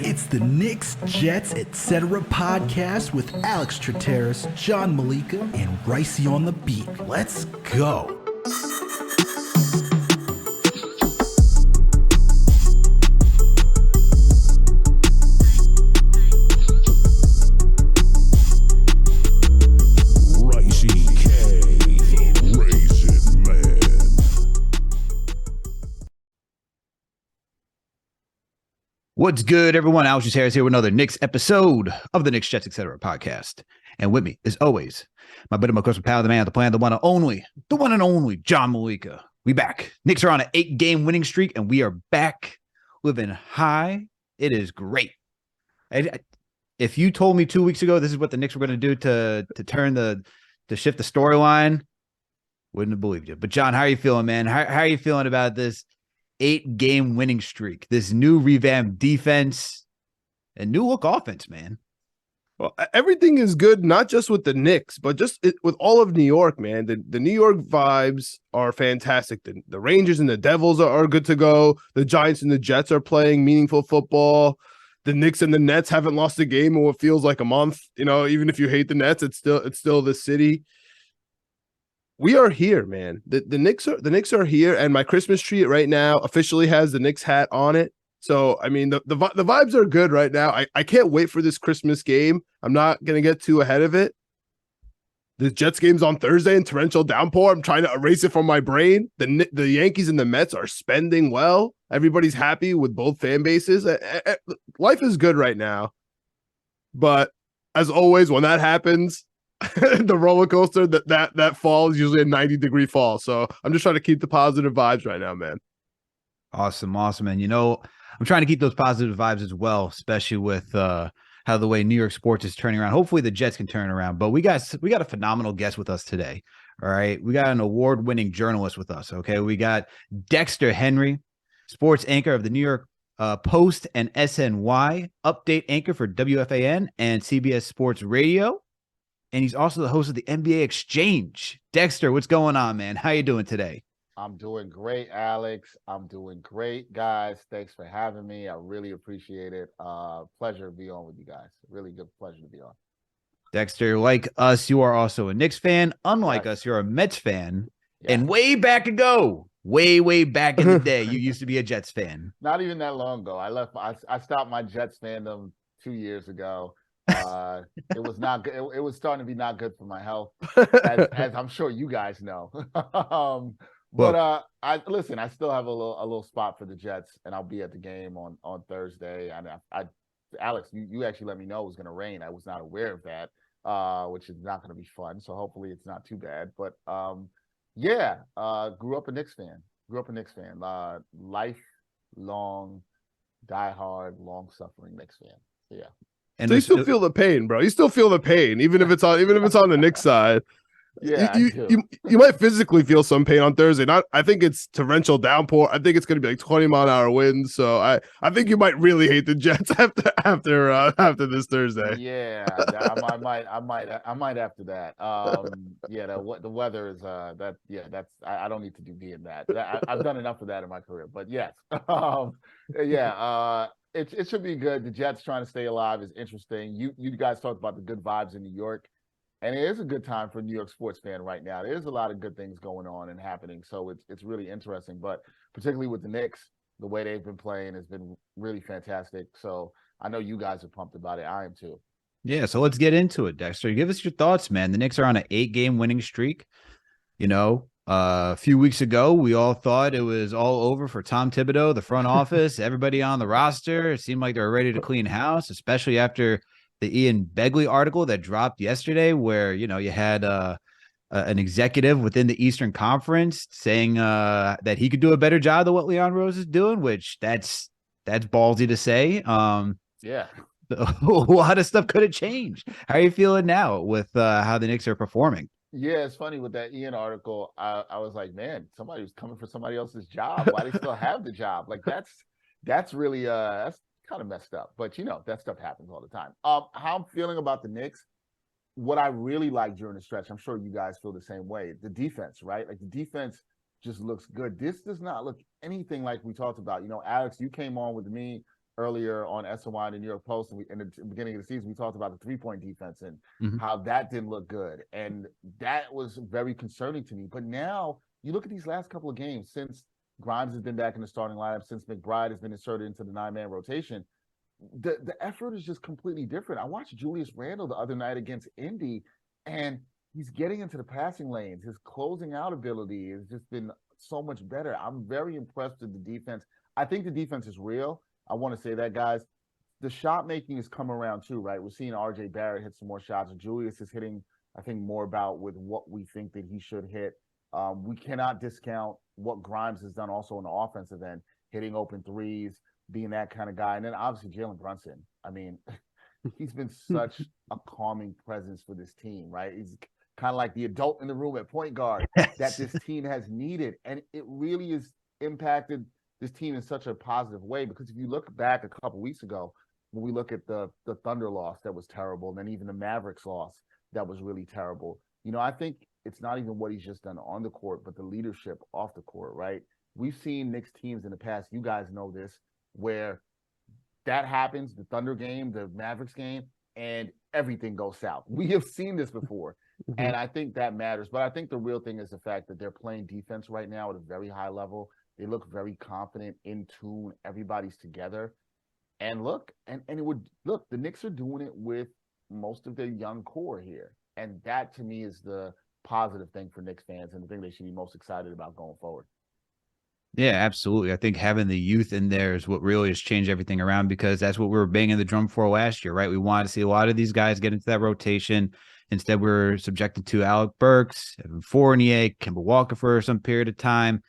It's the Knicks, Jets, etc. podcast with Alex Trataros, John Meleka, and Raisi on the beat. Let's go. What's good, everyone? Alex Harris here with another Knicks episode of the Knicks, Jets, etc. podcast. And with me, as always, my buddy, my close pal, the man, the plan, the one and only, John Meleka. We back. Knicks are on an 8-game winning streak, and we are back living high. It is great. If you told me 2 weeks ago this is what the Knicks were going to do to shift the storyline, wouldn't have believed you. But John, how are you feeling, man? How are you feeling about this 8-game winning streak, this new revamped defense and new look offense, man? Well, everything is good, not just with the Knicks, but just with all of New York, man. The New York vibes are fantastic. The Rangers and the Devils are good to go. The Giants and the Jets are playing meaningful football. The Knicks and the Nets haven't lost a game in what feels like a month. You know, even if you hate the Nets, it's still the city. We are here, man. The Knicks are here, and my Christmas tree right now officially has the Knicks hat on it. So, I mean, the vibes are good right now. I can't wait for this Christmas game. I'm not going to get too ahead of it. The Jets game's on Thursday in torrential downpour. I'm trying to erase it from my brain. The Yankees and the Mets are spending well. Everybody's happy with both fan bases. Life is good right now. But as always, when that happens, the roller coaster that fall is usually a 90-degree fall. So I'm just trying to keep the positive vibes right now, man. Awesome. And you know, I'm trying to keep those positive vibes as well, especially with how the way New York sports is turning around. Hopefully the Jets can turn around. But we got a phenomenal guest with us today. All right. We got an award-winning journalist with us. Okay. We got Dexter Henry, sports anchor of the New York Post and SNY, update anchor for WFAN and CBS Sports Radio. And he's also the host of the NBA Exchange. Dexter, what's going on, man? How you doing today? I'm doing great, Alex. I'm doing great, guys. Thanks for having me. I really appreciate it. Pleasure to be on with you guys. Really good pleasure to be on. Dexter, like us, you are also a Knicks fan. Unlike us, you're a Mets fan. Yeah. And way back ago, way back in the day, you used to be a Jets fan. Not even that long ago. I stopped my Jets fandom 2 years ago. It was not good. It was starting to be not good for my health, as I'm sure you guys know. But I still have a little spot for the Jets, and I'll be at the game on Thursday. And Alex, you actually let me know it was going to rain. I was not aware of that, which is not going to be fun. So hopefully it's not too bad. But grew up a Knicks fan. Lifelong, diehard, long-suffering Knicks fan. So, yeah. And so you still feel the pain, bro. You still feel the pain, even if it's on the Knicks side. Yeah, you might physically feel some pain on Thursday. I think it's torrential downpour. I think it's going to be like 20-mile-an-hour winds. So I think you might really hate the Jets after this Thursday. Yeah, I might after that. The weather is that's I don't need to be in that. I've done enough of that in my career. But yes, It should be good. The Jets trying to stay alive is interesting. You guys talked about the good vibes in New York, and it is a good time for a New York sports fan right now. There's a lot of good things going on and happening, so it's really interesting. But particularly with the Knicks, the way they've been playing has been really fantastic. So I know you guys are pumped about it. I am too. Yeah, so let's get into it, Dexter. Give us your thoughts, man. The Knicks are on an 8-game winning streak. You know, a few weeks ago, we all thought it was all over for Tom Thibodeau, the front office, everybody on the roster. It seemed like they were ready to clean house, especially after the Ian Begley article that dropped yesterday, where, you know, you had an executive within the Eastern Conference saying that he could do a better job than what Leon Rose is doing, which that's ballsy to say. Yeah. A lot of stuff could have changed. How are you feeling now with how the Knicks are performing? Yeah, it's funny with that Ian article. I was like, man, somebody was coming for somebody else's job. Why do they still have the job? Like that's really that's kind of messed up. But you know, that stuff happens all the time. How I'm feeling about the Knicks, what I really like during the stretch, I'm sure you guys feel the same way. The defense, right? Like the defense just looks good. This does not look anything like we talked about. Alex, you came on with me earlier on SNY and the New York Post, and in the beginning of the season, we talked about the three-point defense and how that didn't look good. And that was very concerning to me. But now you look at these last couple of games since Grimes has been back in the starting lineup, since McBride has been inserted into the 9-man rotation, the effort is just completely different. I watched Julius Randle the other night against Indy, and he's getting into the passing lanes. His closing out ability has just been so much better. I'm very impressed with the defense. I think the defense is real. I want to say that, guys. The shot making has come around too, right? We're seeing RJ Barrett hit some more shots. Julius is hitting, I think, more about with what we think that he should hit. We cannot discount what Grimes has done also on the offensive end, hitting open threes, being that kind of guy. And then obviously Jalen Brunson. I mean, he's been such a calming presence for this team, right? He's kind of like the adult in the room at point guard that this team has needed. And it really has impacted this team in such a positive way, because if you look back a couple weeks ago, when we look at the Thunder loss that was terrible, and then even the Mavericks loss that was really terrible, I think it's not even what he's just done on the court, but the leadership off the court, right? We've seen Knicks teams in the past, you guys know this, where that happens, the Thunder game, the Mavericks game, and everything goes south. We have seen this before, and I think that matters. But I think the real thing is the fact that they're playing defense right now at a very high level. They look very confident, in tune. Everybody's together. And the Knicks are doing it with most of their young core here. And that, to me, is the positive thing for Knicks fans and the thing they should be most excited about going forward. Yeah, absolutely. I think having the youth in there is what really has changed everything around, because that's what we were banging the drum for last year, right? We wanted to see a lot of these guys get into that rotation. Instead, we're subjected to Alec Burks, Evan Fournier, Kemba Walker for some period of time.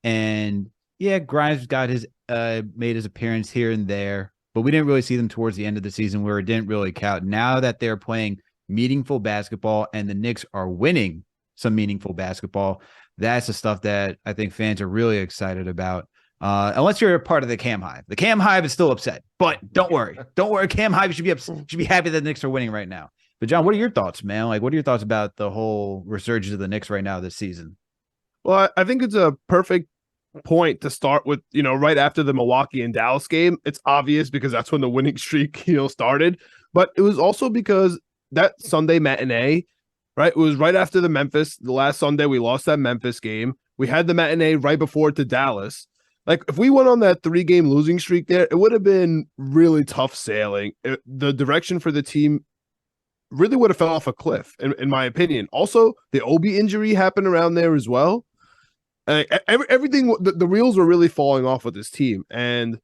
And yeah, Grimes got made his appearance here and there, but we didn't really see them towards the end of the season where it didn't really count. Now that they're playing meaningful basketball and the Knicks are winning some meaningful basketball, that's the stuff that I think fans are really excited about. Unless you're a part of the Cam Hive. The Cam Hive is still upset, but don't worry. Don't worry. Cam Hive should be happy that the Knicks are winning right now. But John, what are your thoughts, man? Like, what are your thoughts about the whole resurgence of the Knicks right now this season? Well, I think it's a perfect point to start with, right after the Milwaukee and Dallas game. It's obvious because that's when the winning streak, started. But it was also because that Sunday matinee, right? It was right after the last Sunday we lost that Memphis game. We had the matinee right before it to Dallas. Like, if we went on that 3-game losing streak there, it would have been really tough sailing. The direction for the team really would have fell off a cliff, in my opinion. Also, the Obi injury happened around there as well. Everything, the reels were really falling off with this team. And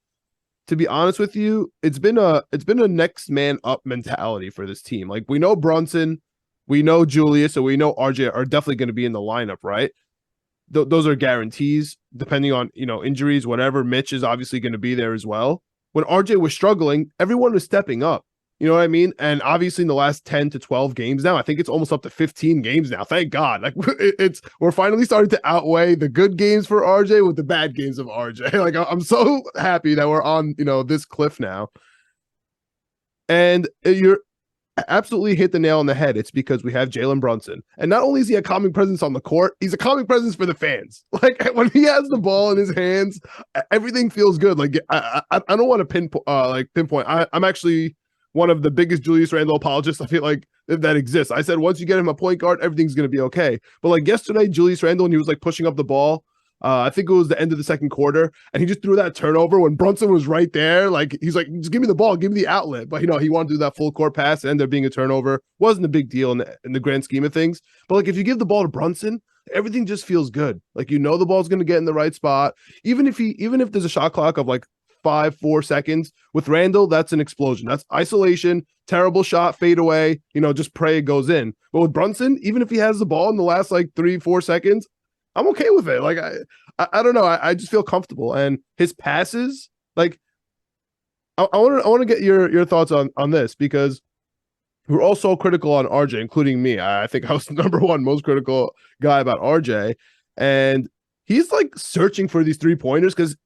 to be honest with you, it's been a next man up mentality for this team. Like, we know Brunson, we know Julius, and we know RJ are definitely going to be in the lineup, right? Those are guarantees, depending on, injuries, whatever. Mitch is obviously going to be there as well. When RJ was struggling, everyone was stepping up. You know what I mean? And obviously in the last 10 to 12 games now, I think it's almost up to 15 games now. Thank God. Like, we're finally starting to outweigh the good games for RJ with the bad games of RJ. Like, I'm so happy that we're on, this cliff now. And you're absolutely hit the nail on the head. It's because we have Jalen Brunson. And not only is he a calming presence on the court, he's a calming presence for the fans. Like, when he has the ball in his hands, everything feels good. Like, I don't want to pinpoint. I'm actually one of the biggest Julius Randle apologists I feel like that exists. I said, once you get him a point guard, everything's going to be okay. But like yesterday, Julius Randle, when he was like pushing up the ball, I think it was the end of the second quarter, and he just threw that turnover when Brunson was right there. Like, he's like, just give me the ball, give me the outlet. But, he wanted to do that full court pass. It ended up being a turnover. Wasn't a big deal in the grand scheme of things. But like, if you give the ball to Brunson, everything just feels good. Like, the ball's going to get in the right spot. Even if there's a shot clock of like 4 seconds. With Randle, that's an explosion. That's isolation, terrible shot, fade away, just pray it goes in. But with Brunson, even if he has the ball in the last like 3-4 seconds, I'm okay with it. Like, I don't know. I just feel comfortable. And his passes, like, I want to get your thoughts on this, because we're all so critical on RJ, including me. I think I was the number one most critical guy about RJ. And he's like searching for these 3-pointers because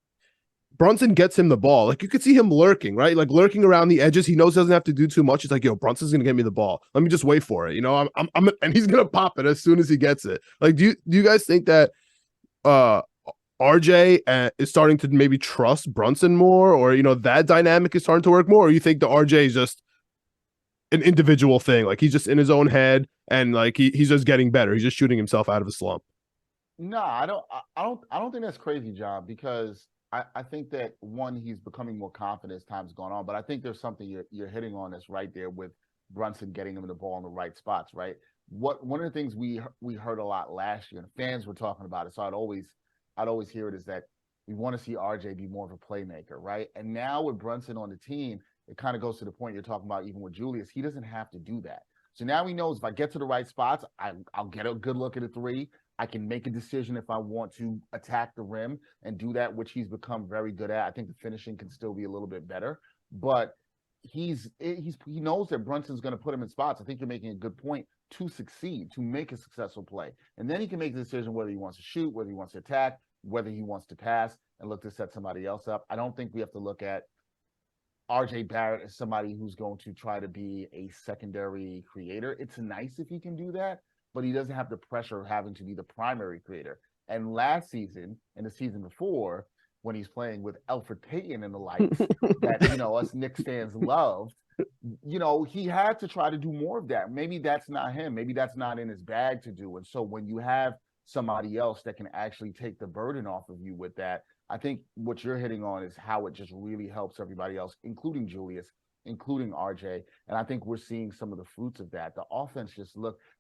Brunson gets him the ball. Like, you could see him lurking, right? Like, lurking around the edges. He knows he doesn't have to do too much. He's like, yo, Brunson's going to get me the ball. Let me just wait for it. And he's going to pop it as soon as he gets it. Like, do you guys think that RJ is starting to maybe trust Brunson more, or that dynamic is starting to work more, or you think the RJ is just an individual thing, like he's just in his own head and like he's just getting better, he's just shooting himself out of a slump? No, I don't think that's crazy, John, because I think that one, he's becoming more confident as time's gone on, but I think there's something you're hitting on that's right there with Brunson getting him the ball in the right spots, right? One of the things we heard a lot last year, and fans were talking about it, so I'd always hear it, is that we want to see RJ be more of a playmaker, right? And now with Brunson on the team, it kind of goes to the point you're talking about, even with Julius, he doesn't have to do that. So now he knows if I get to the right spots, I'll get a good look at a three. I can make a decision if I want to attack the rim and do that, which he's become very good at. I think the finishing can still be a little bit better, but he knows that Brunson's going to put him in spots. I think you're making a good point, to succeed, to make a successful play. And then he can make the decision whether he wants to shoot, whether he wants to attack, whether he wants to pass and look to set somebody else up. I don't think we have to look at RJ Barrett as somebody who's going to try to be a secondary creator. It's nice if he can do that, but he doesn't have the pressure of having to be the primary creator. And last season and the season before, when he's playing with Elfrid Payton and the likes that, us Knicks fans loved, he had to try to do more of that. Maybe that's not him. Maybe that's not in his bag to do. And so when you have somebody else that can actually take the burden off of you with that, I think what you're hitting on is how it just really helps everybody else, including Julius, including RJ. And I think we're seeing some of the fruits of that. The offense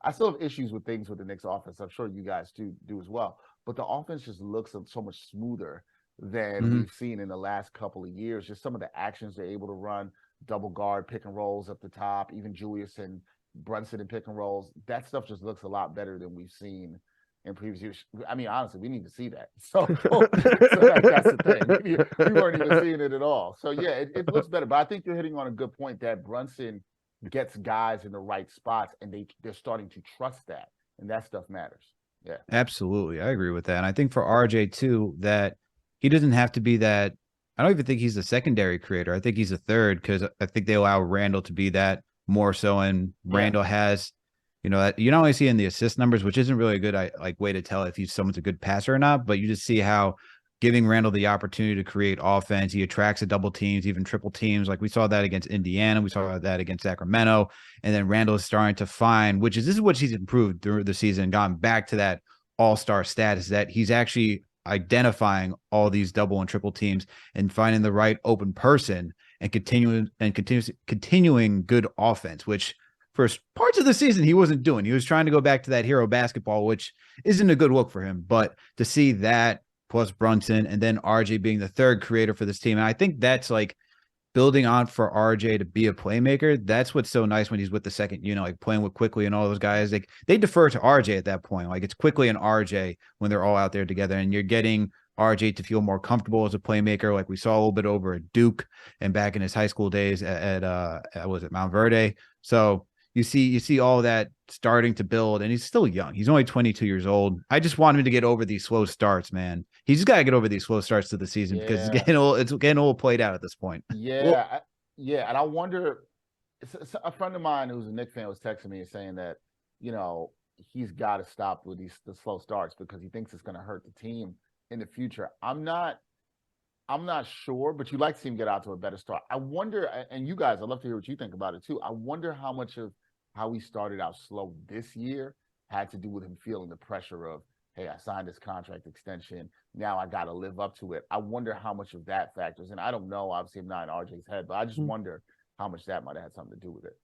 I still have issues with things with the Knicks offense. I'm sure you guys do as well. But the offense just looks so much smoother than we've seen in the last couple of years. Just some of the actions they're able to run, double guard, pick and rolls up the top, even Julius and Brunson and pick and rolls. That stuff just looks a lot better than we've seen in previous years. I mean, honestly, we need to see that. So that's the thing. We weren't even seeing it at all. So yeah, it looks better. But I think you're hitting on a good point that Brunson gets guys in the right spots, and they're starting to trust that, and that stuff matters. Yeah, absolutely, I agree with that. And I think for RJ too, that he doesn't have to be that. I don't even think he's the secondary creator. I think he's a third, because I think they allow Randall to be that more so, and Randall has. You not only see in the assist numbers, which isn't really a good way to tell if someone's a good passer or not, but you just see how giving Randall the opportunity to create offense, he attracts the double teams, even triple teams. Like we saw that against Indiana, we saw that against Sacramento, and then Randall is starting to find, this is what he's improved through the season, gone back to that all-star status, that he's actually identifying all these double and triple teams and finding the right open person and continuing good offense, which for parts of the season he wasn't doing. He was trying to go back to that hero basketball, which isn't a good look for him. But to see that plus Brunson and then RJ being the third creator for this team, and I think that's like building on for RJ to be a playmaker. That's what's so nice when he's with the second, like playing with Quickley and all those guys. Like they defer to RJ at that point. Like it's Quickley and RJ when they're all out there together, and you're getting RJ to feel more comfortable as a playmaker, like we saw a little bit over at Duke and back in his high school days at was it Mount Verde. So you see all that starting to build, and he's still young. He's only 22 years old. I just want him to get over these slow starts, man. He's just got to get over these slow starts to the season because it's getting all played out at this point. Yeah. And I wonder, a friend of mine who's a Knicks fan was texting me and saying that, he's got to stop with the slow starts because he thinks it's going to hurt the team in the future. I'm not sure, but you'd like to see him get out to a better start. I wonder, and you guys, I'd love to hear what you think about it too. I wonder how much of how he started out slow this year had to do with him feeling the pressure of, hey, I signed this contract extension. Now I got to live up to it. I wonder how much of that factors. And I don't know, obviously I'm not in RJ's head, but I just wonder how much that might have had something to do with it.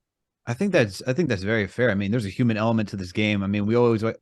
I think that's very fair. I mean, there's a human element to this game. I mean, we always, and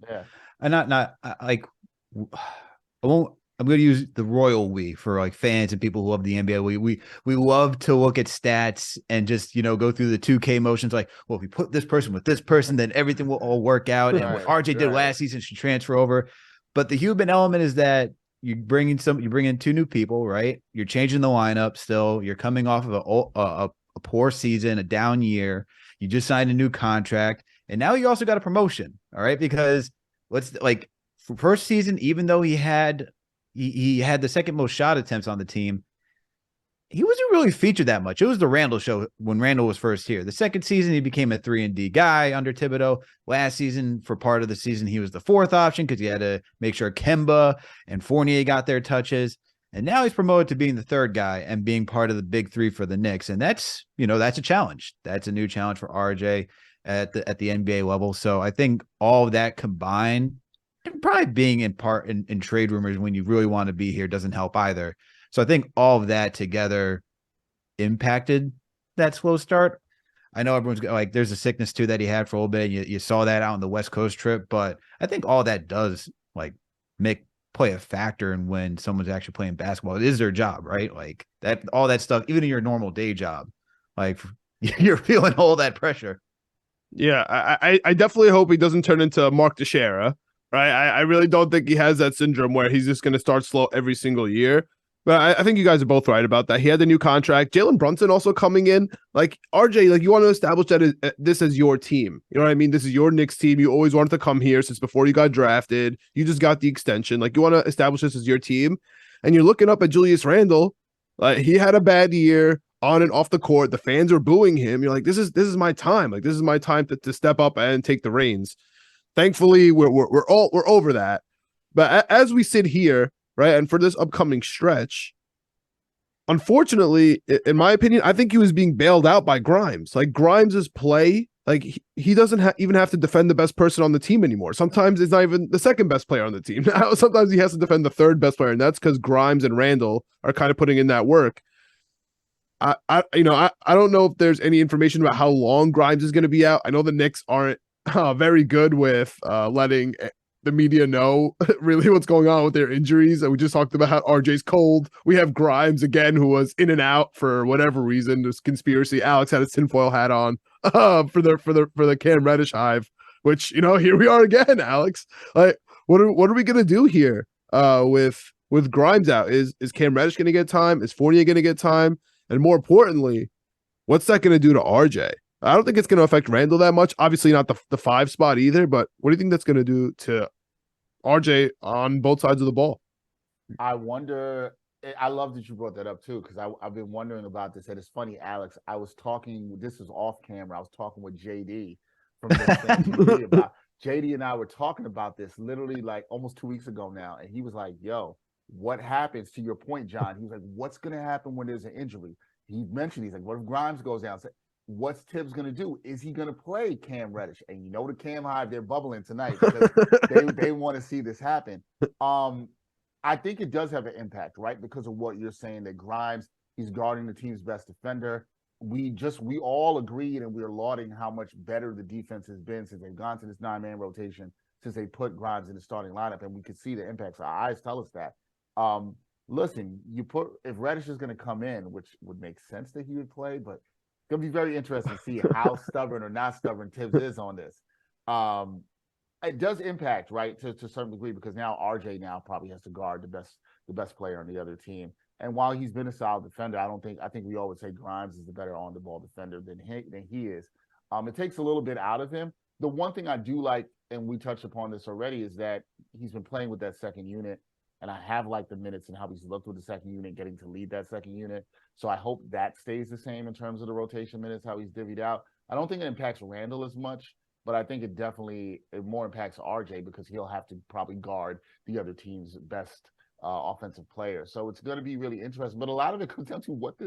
I'm going to use the royal we for like fans and people who love the NBA. We love to look at stats and just, go through the 2K motions. Like, well, if we put this person with this person, then everything will all work out. And what RJ did last season should transfer over. But the human element is that you bring in two new people, right? You're changing the lineup still. You're coming off of a poor season, a down year. You just signed a new contract. And now you also got a promotion. All right. Because for first season, even though he had the second most shot attempts on the team, he wasn't really featured that much. It was the Randall show when Randall was first here. The second season, he became a 3-and-D guy under Thibodeau. Last season, for part of the season, he was the fourth option because he had to make sure Kemba and Fournier got their touches. And now he's promoted to being the third guy and being part of the big three for the Knicks. And that's a challenge. That's a new challenge for RJ at the NBA level. So I think all of that combined, and probably being in part in trade rumors when you really want to be here doesn't help either. So I think all of that together impacted that slow start. I know everyone's like, there's a sickness too that he had for a little bit. You saw that out on the West Coast trip, but I think all that does like play a factor in when someone's actually playing basketball. It is their job, right? Like that, all that stuff, even in your normal day job, like you're feeling all that pressure. Yeah, I definitely hope he doesn't turn into Mark Teixeira, right? I really don't think he has that syndrome where he's just going to start slow every single year. But I think you guys are both right about that. He had the new contract. Jalen Brunson also coming in. Like, RJ, like, you want to establish that this as your team. You know what I mean? This is your Knicks team. You always wanted to come here since before you got drafted. You just got the extension. Like, you want to establish this as your team. And you're looking up at Julius Randle. Like, he had a bad year on and off the court. The fans are booing him. You're like, this is my time. Like, this is my time to step up and take the reins. Thankfully, we're over that. But as we sit here, right, and for this upcoming stretch, unfortunately, in my opinion, I think he was being bailed out by Grimes. Like, Grimes's play, like, he doesn't even have to defend the best person on the team anymore. Sometimes it's not even the second best player on the team. Now, sometimes he has to defend the third best player, and that's because Grimes and Randall are kind of putting in that work. I don't know if there's any information about how long Grimes is going to be out. I know the Knicks aren't very good with letting the media know really what's going on with their injuries. And we just talked about how RJ's cold. We have Grimes again, who was in and out for whatever reason. There's conspiracy. Alex had his tinfoil hat on for the Cam Reddish hive, which, here we are again, Alex. Like, what are we gonna do here with Grimes out? Is Cam Reddish gonna get time? Is Fournier gonna get time? And more importantly, what's that gonna do to RJ? I don't think it's going to affect Randall that much. Obviously not the 5 spot either, but what do you think that's going to do to RJ on both sides of the ball? I wonder, I love that you brought that up too, because I've been wondering about this. And it's funny, Alex, this was off camera. I was talking with JD from the about JD and I were talking about this literally like almost 2 weeks ago now. And he was like, yo, what happens to your point, John? He was like, what's going to happen when there's an injury? He mentioned, he's like, what if Grimes goes down? What's Tibbs going to do? Is he going to play Cam Reddish? And the Cam Hive, they're bubbling tonight because they want to see this happen. I think it does have an impact, right? Because of what you're saying, that Grimes, he's guarding the team's best defender. We all agreed and we are lauding how much better the defense has been since they've gone to this 9-man rotation, since they put Grimes in the starting lineup, and we could see the impacts. Our eyes tell us that. Listen, if Reddish is going to come in, which would make sense that he would play, but it's going to be very interesting to see how stubborn or not stubborn Tibbs is on this. It does impact, right, to a certain degree, because now RJ now probably has to guard the best player on the other team. And while he's been a solid defender, I think we always say Grimes is the better on the ball defender than he is. It takes a little bit out of him. The one thing I do like, and we touched upon this already, is that he's been playing with that second unit. And I have liked the minutes and how he's looked with the second unit, getting to lead that second unit. So I hope that stays the same in terms of the rotation minutes, how he's divvied out. I don't think it impacts Randall as much, but I think it more impacts RJ because he'll have to probably guard the other team's best offensive player. So it's going to be really interesting. But a lot of it comes down to what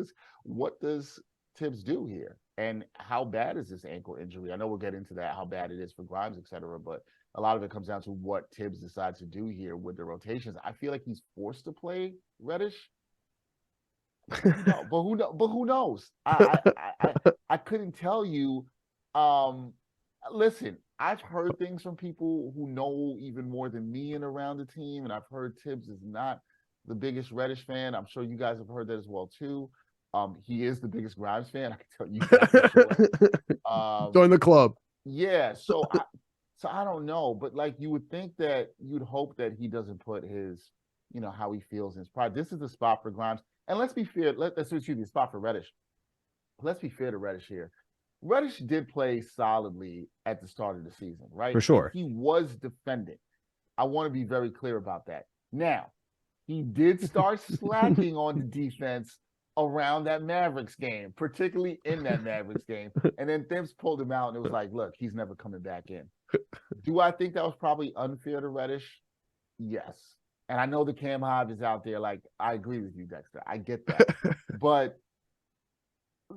does Tibbs do here? And how bad is this ankle injury? I know we'll get into that, how bad it is for Grimes, et cetera, but a lot of it comes down to what Tibbs decides to do here with the rotations. I feel like he's forced to play Reddish. But who knows? I couldn't tell you. Listen, I've heard things from people who know even more than me and around the team, and I've heard Tibbs is not the biggest Reddish fan. I'm sure you guys have heard that as well too. He is the biggest Grimes fan. I can tell you that for sure. Join the club. Yeah, so I don't know, but like you would think that you'd hope that he doesn't put his, how he feels in his pride. This is the spot for Grimes. And let's be fair, the spot for Reddish. Let's be fair to Reddish here. Reddish did play solidly at the start of the season, right? For sure. He was defending. I want to be very clear about that. Now, he did start slacking on the defense around that Mavericks game, particularly in that Mavericks game. And then Thibs pulled him out and it was like, look, he's never coming back in. Do I think that was probably unfair to Reddish? Yes. And I know the Cam Hive is out there. Like, I agree with you, Dexter. I get that. But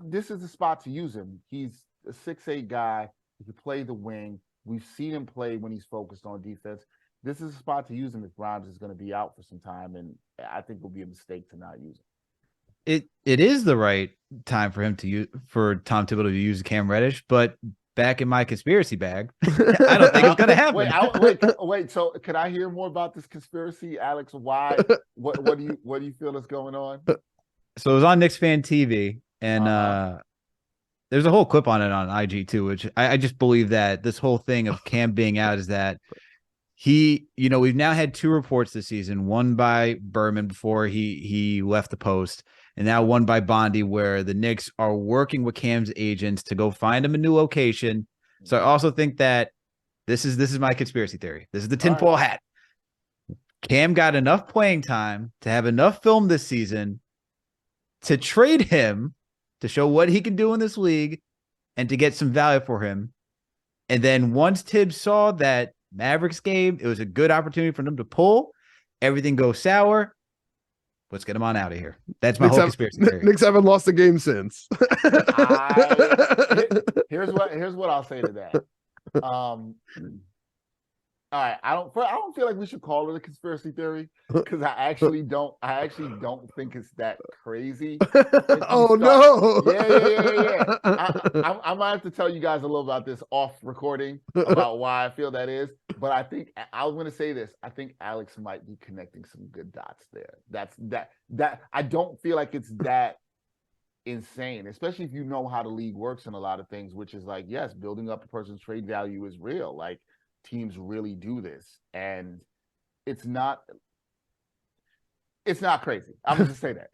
this is the spot to use him. He's a 6'8" guy. He can play the wing. We've seen him play when he's focused on defense. This is a spot to use him if Grimes is going to be out for some time. And I think it will be a mistake to not use him. It is the right time for him to use, for Tom Thibodeau to use Cam Reddish, but back in my conspiracy bag, I don't think it's gonna happen. Wait. So, could I hear more about this conspiracy, Alex? Why? What do you feel is going on? So it was on Knicks Fan TV, and there's a whole clip on it on IG too, which I just believe that this whole thing of Cam being out is that he, we've now had 2 reports this season, one by Berman before he left the Post, and now one by Bondi, where the Knicks are working with Cam's agents to go find him a new location. So I also think that this is my conspiracy theory. This is the tinfoil hat. Cam got enough playing time to have enough film this season to trade him to show what he can do in this league and to get some value for him. And then once Tibbs saw that Mavericks game, it was a good opportunity for them to pull. Everything goes sour. Let's get him on out of here. That's my whole conspiracy theory. Knicks haven't lost a game since. Here's what I'll say to that. All right, I don't feel like we should call it a conspiracy theory because I actually don't think it's that crazy. No. Yeah. I might have to tell you guys a little about this off recording about why I feel that is. But I think I was going to say this. I think Alex might be connecting some good dots there. That I don't feel like it's that insane, especially if you know how the league works in a lot of things, which is like, yes, building up a person's trade value is real. Like, teams really do this, and it's not crazy. I'm gonna just say that.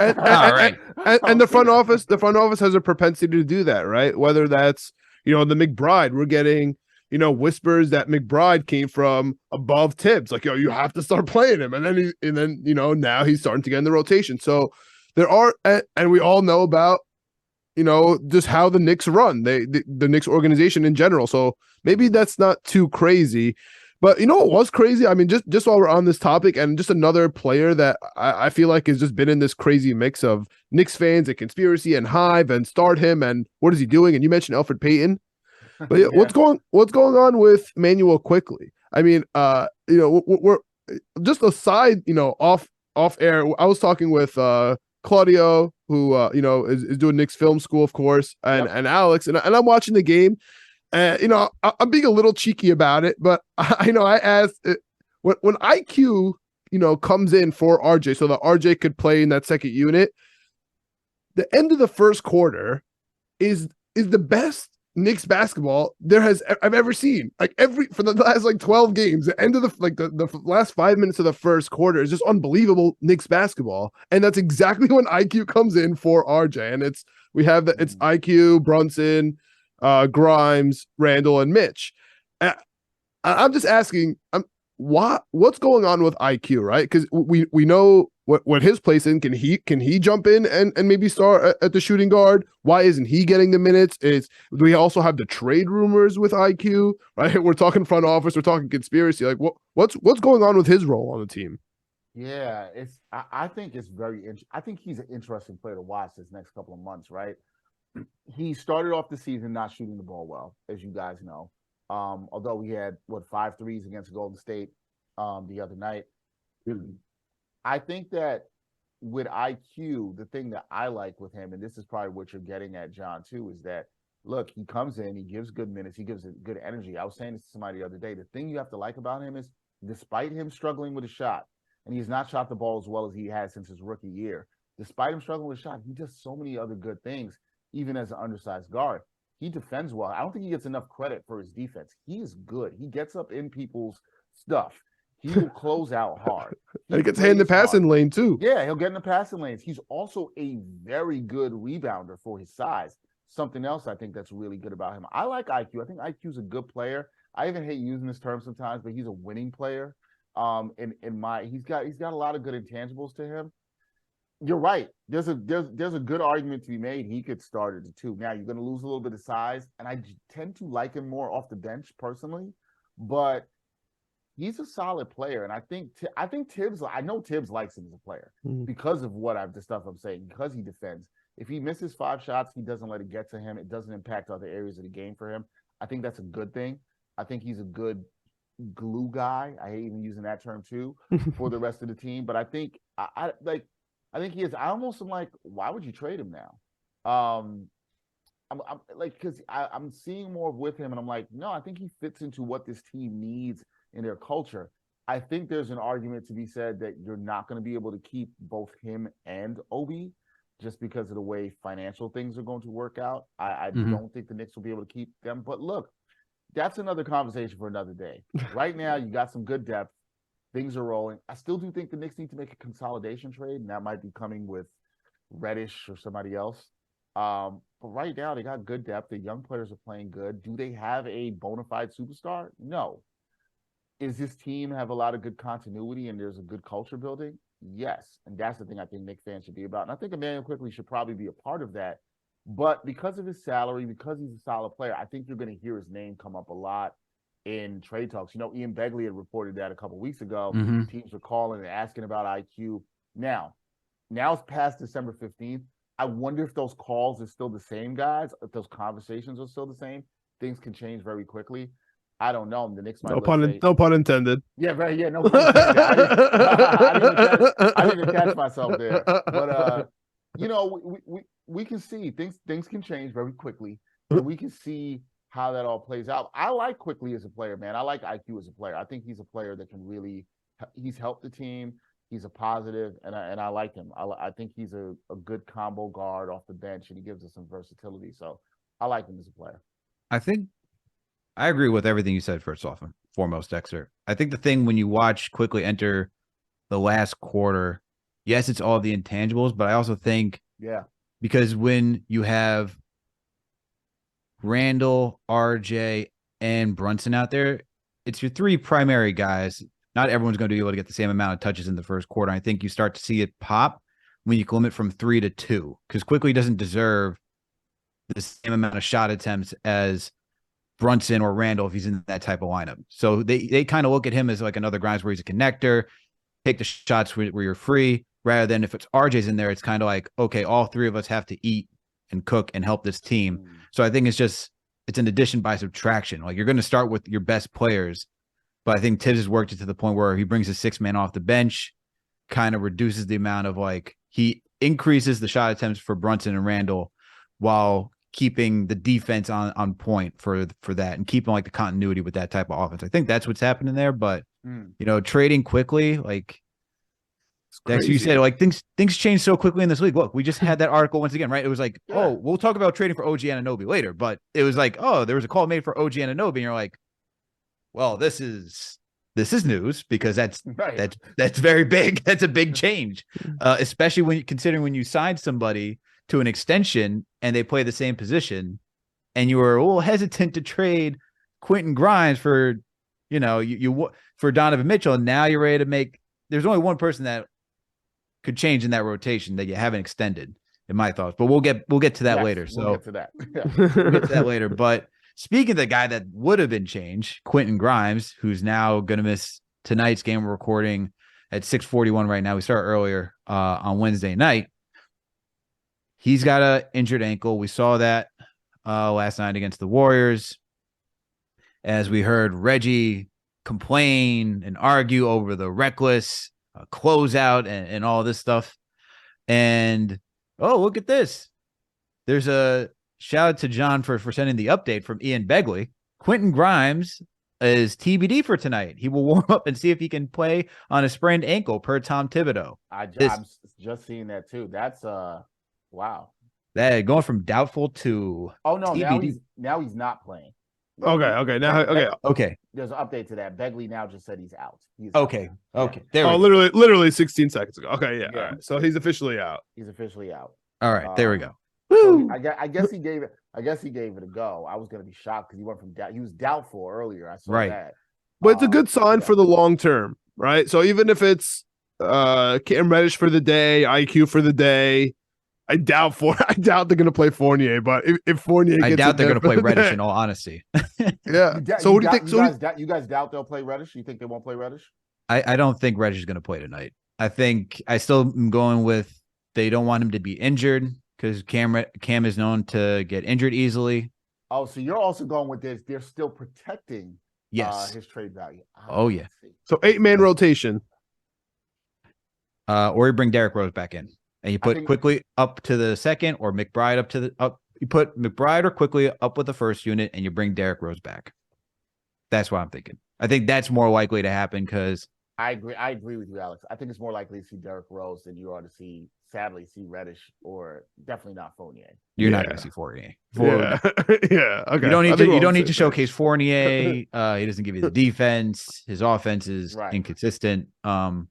And the front office has a propensity to do that, right? Whether that's the McBride, we're getting whispers that McBride came from above Tibbs, like, you have to start playing him, and then now he's starting to get in the rotation. So there are, and we all know about just how the Knicks run, the Knicks organization in general. So maybe that's not too crazy. But what was crazy? I mean, just while we're on this topic, and just another player that I feel like has just been in this crazy mix of Knicks fans and conspiracy and Hive and start him and what is he doing? And you mentioned Elfrid Payton. But yeah, what's going on with Immanuel Quickley? I mean, we're just aside, off air. I was talking with Claudio, who is doing Knicks film school, of course, and Alex, and I'm watching the game, and I'm being a little cheeky about it, but I asked when IQ comes in for RJ, so that RJ could play in that second unit. The end of the first quarter is the best Knicks basketball I've ever seen. Like for the last 12 games, the end of the last 5 minutes of the first quarter is just unbelievable Knicks basketball, and that's exactly when IQ comes in for RJ. And it's IQ, Brunson, Grimes, Randall, and Mitch. I'm just asking, what's going on with IQ, right? Because we know what his place in. Can he jump in and maybe start at the shooting guard? Why isn't he getting the minutes? We also have the trade rumors with IQ, right? We're talking front office, we're talking conspiracy. Like what's going on with his role on the team? Yeah, I think it's very interesting. I think he's an interesting player to watch this next couple of months, right? He started off the season not shooting the ball well, as you guys know. Although he had 5 threes against Golden State the other night. I think that with IQ, the thing that I like with him, and this is probably what you're getting at, John, too, is that, look, he comes in, he gives good minutes, he gives good energy. I was saying this to somebody the other day. The thing you have to like about him is, despite him struggling with a shot, and he's not shot the ball as well as he has since his rookie year, despite him struggling with a shot, he does so many other good things, even as an undersized guard. He defends well. I don't think he gets enough credit for his defense. He is good. He gets up in people's stuff. He will close out hard. And he gets hand in the passing lane too. Yeah, he'll get in the passing lanes. He's also a very good rebounder for his size. Something else I think that's really good about him. I like IQ. I think IQ's a good player. I even hate using this term sometimes, but he's a winning player. He's got a lot of good intangibles to him. You're right. There's a good argument to be made. He could start at the 2. Now you're going to lose a little bit of size, and I tend to like him more off the bench personally, but he's a solid player, and I think Tibbs. I know Tibbs likes him as a player because of the stuff I'm saying. Because he defends. If he misses 5 shots, he doesn't let it get to him. It doesn't impact other areas of the game for him. I think that's a good thing. I think he's a good glue guy. I hate even using that term too for the rest of the team. But I think I think he is. I almost am like, why would you trade him now? I'm like, because I'm seeing more with him, and I'm like, no, I think he fits into what this team needs in their culture. I think there's an argument to be said that you're not going to be able to keep both him and Obi just because of the way financial things are going to work out. I don't think the Knicks will be able to keep them. But look, that's another conversation for another day. Right now, you got some good depth. Things are rolling. I still do think the Knicks need to make a consolidation trade, and that might be coming with Reddish or somebody else. But right now, they got good depth. The young players are playing good. Do they have a bona fide superstar? No. Is this team have a lot of good continuity and there's a good culture building? Yes. And that's the thing I think Knicks fans should be about. And I think Immanuel Quickley should probably be a part of that. But because of his salary, because he's a solid player, I think you're going to hear his name come up a lot in trade talks. Ian Begley had reported that a couple of weeks ago. Teams were calling and asking about IQ. Now it's past December 15th. I wonder if those calls are still the same, guys, if those conversations are still the same. Things can change very quickly. I don't know. The Knicks might no pun intended. Yeah, right. Yeah, no pun intended. I didn't even catch myself there. But we can see things can change very quickly. And we can see how that all plays out. I like Quickley as a player, man. I like IQ as a player. I think he's a player that can really. He's helped the team. He's a positive, and I like him. I think he's a good combo guard off the bench, and he gives us some versatility. So I like him as a player. I think I agree with everything you said, first off and foremost, Dexter. I think the thing when you watch Quickley enter the last quarter, yes, it's all the intangibles, but I also think because when you have Randall, RJ, and Brunson out there, it's your 3 primary guys. Not everyone's going to be able to get the same amount of touches in the first quarter. I think you start to see it pop when you limit from 3 to 2, because Quickley doesn't deserve the same amount of shot attempts as Brunson or Randall if he's in that type of lineup. So they kind of look at him as like another Grimes where he's a connector, take the shots where you're free, rather than if it's RJ's in there, it's kind of like, okay, all 3 of us have to eat and cook and help this team. So I think it's an addition by subtraction. Like, you're going to start with your best players, but I think Tibbs has worked it to the point where he brings a 6-man off the bench, kind of reduces the amount of he increases the shot attempts for Brunson and Randall while keeping the defense on point for that and keeping the continuity with that type of offense. I think that's what's happening there. But trading Quickley, Dexter, you said things change so quickly in this league. Look, we just had that article once again, right? It was oh, we'll talk about trading for OG Anunoby later, but it was oh, there was a call made for OG Anunoby, and you're like, well, this is news because that's very big. That's a big change, especially considering when you signed somebody to an extension and they play the same position, and you were a little hesitant to trade Quentin Grimes for, for Donovan Mitchell. And now you're ready to make. There's only one person that could change in that rotation that you haven't extended, in my thoughts. But we'll get to that later. So we'll get to that. We'll get to that later. But speaking of the guy that would have been changed, Quentin Grimes, who's now going to miss tonight's game. We're recording at 6:41 right now. We start earlier on Wednesday night. He's got an injured ankle. We saw that last night against the Warriors, as we heard Reggie complain and argue over the reckless closeout and all this stuff. And, oh, look at this. There's a shout out to John for sending the update from Ian Begley. Quentin Grimes is TBD for tonight. He will warm up and see if he can play on a sprained ankle, per Tom Thibodeau. I'm just seeing that too. That's wow. That going from doubtful to TBD. Now he's not playing. Okay. There's an update to that. Begley now just said he's out. Okay. Okay. There we go. Literally 16 seconds ago. Okay, yeah. All right. So he's officially out. All right, there we go. So I guess he gave it. I guess he gave it a go. I was gonna be shocked because he went from he was doubtful earlier. I saw that. But it's a good sign for the long term, right? So even if it's Cam Reddish for the day, IQ for the day. I doubt they're gonna play Fournier, but if Fournier I gets doubt it they're there going to play for the Reddish day- in all honesty. Yeah. So what do you think? You guys doubt they'll play Reddish? You think they won't play Reddish? I don't think Reddish is going to play tonight. I think I still am going with they don't want him to be injured because Cam is known to get injured easily. Oh, so you're also going with this. They're still protecting Yes. his trade value. Oh, yeah. So 8-man rotation. Or you bring Derrick Rose back in and you put Quickley up to the second or McBride up to the up. You put McBride or Quickley up with the first unit and you bring Derrick Rose back. That's what I'm thinking. I think that's more likely to happen because I agree with you, Alex. I think it's more likely to see Derrick Rose than you are to see Reddish or definitely not Fournier. You're not going to see Fournier. Yeah. Yeah. Okay. You don't need to showcase Fournier. He doesn't give you the defense. His offense is inconsistent. And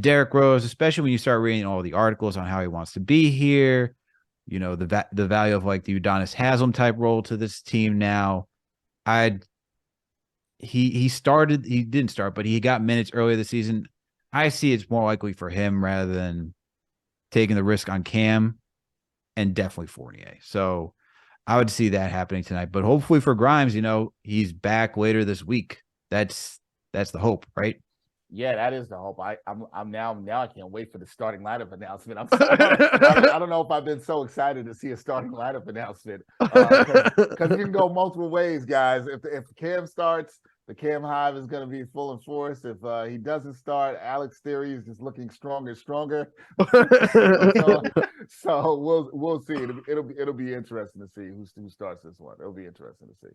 Derrick Rose, especially when you start reading all the articles on how he wants to be here, you know, the value of like the Udonis Haslem type role to this team now. He didn't start, but he got minutes earlier this season. I see it's more likely for him rather than taking the risk on Cam and definitely Fournier. So I would see that happening tonight. But hopefully for Grimes, you know, he's back later this week. That's the hope, right? Yeah, that is the hope. I'm now I can't wait for the starting lineup announcement. I don't know if I've been so excited to see a starting lineup announcement because you can go multiple ways, guys. If Cam starts, the Cam Hive is going to be full in force. If he doesn't start, Alex Theory is just looking stronger and stronger. so we'll see. It'll be interesting to see who starts this one. It'll be interesting to see.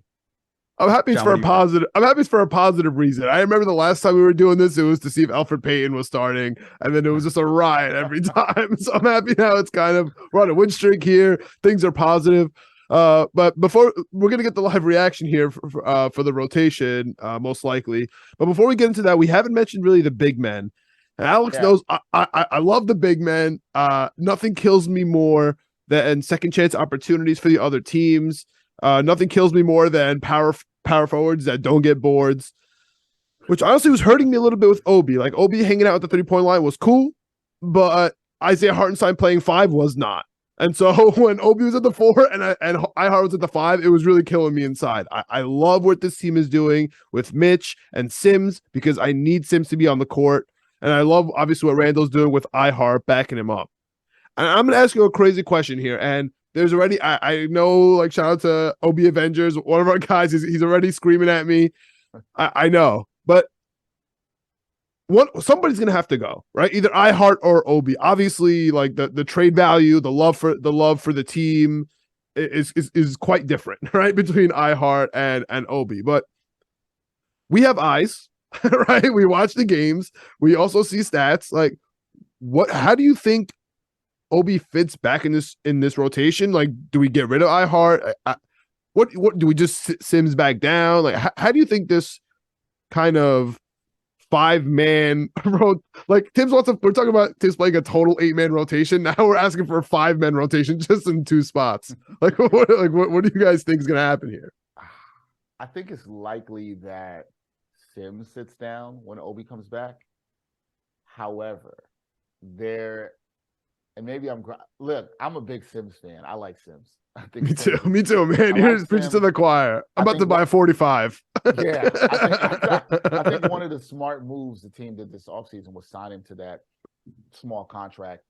I'm happy it's for a positive. I'm happy it's for a positive reason. I remember the last time we were doing this, it was to see if Elfrid Payton was starting, and then it was just a riot every time. So I'm happy now it's kind of we're on a win streak here. Things are positive. But before we're gonna get the live reaction here for the rotation, most likely. But before we get into that, we haven't mentioned really the big men. And Alex knows I love the big men. Nothing kills me more than second chance opportunities for the other teams. Nothing kills me more than power forwards that don't get boards, which honestly was hurting me a little bit with Obi. Like Obi hanging out at the 3-point line was cool, but Isaiah Hartenstein playing 5 was not. And so when Obi was at the 4 and Ihart was at the 5, it was really killing me inside. I love what this team is doing with Mitch and Sims because I need Sims to be on the court. And I love obviously what Randall's doing with Ihart backing him up. And I'm going to ask you a crazy question here. And there's already, I know, like, shout out to OB Avengers. One of our guys, he's already screaming at me. I know. But somebody's going to have to go, right? Either Ihart or OB. Obviously, like, the trade value, the love for the team is quite different, right? Between Ihart and OB. But we have eyes, right? We watch the games. We also see stats. Like, how do you think Obi fits back in this rotation? Like, do we get rid of Ihart? What do we just Sims back down? Like, how do you think this kind of 5-man like we're talking about Tim's playing a total 8-man rotation. Now we're asking for a 5-man rotation just in 2 spots. Like, what do you guys think is going to happen here? I think it's likely that Sims sits down when Obi comes back. However, and maybe I'm a big Sims fan. I like Sims. I think Me too, man. You're preaching to the choir. I'm about to buy a 45. Yeah, I think one of the smart moves the team did this offseason was sign him to that small contract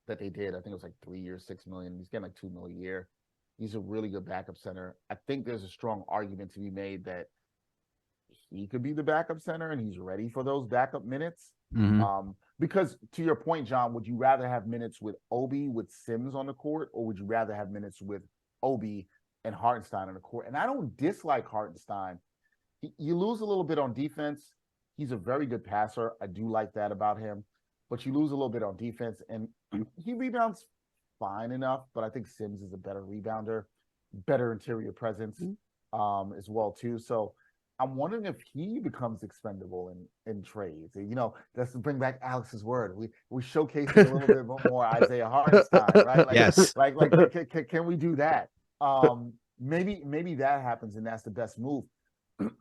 that they did. I think it was like 3 years, $6 million. He's getting like $2 million a year. He's a really good backup center. I think there's a strong argument to be made that he could be the backup center and he's ready for those backup minutes. Mm-hmm. Because to your point, John, would you rather have minutes with Obi with Sims on the court, or would you rather have minutes with Obi and Hartenstein on the court? And I don't dislike Hartenstein. You lose a little bit on defense. He's a very good passer. I do like that about him. But you lose a little bit on defense, and he rebounds fine enough. But I think Sims is a better rebounder, better interior presence as well too. So I'm wondering if he becomes expendable in trades. You know, let's bring back Alex's word. We showcase a little bit more Isaiah Hartenstein, right? Like, yes. Like can we do that? Maybe that happens, and that's the best move.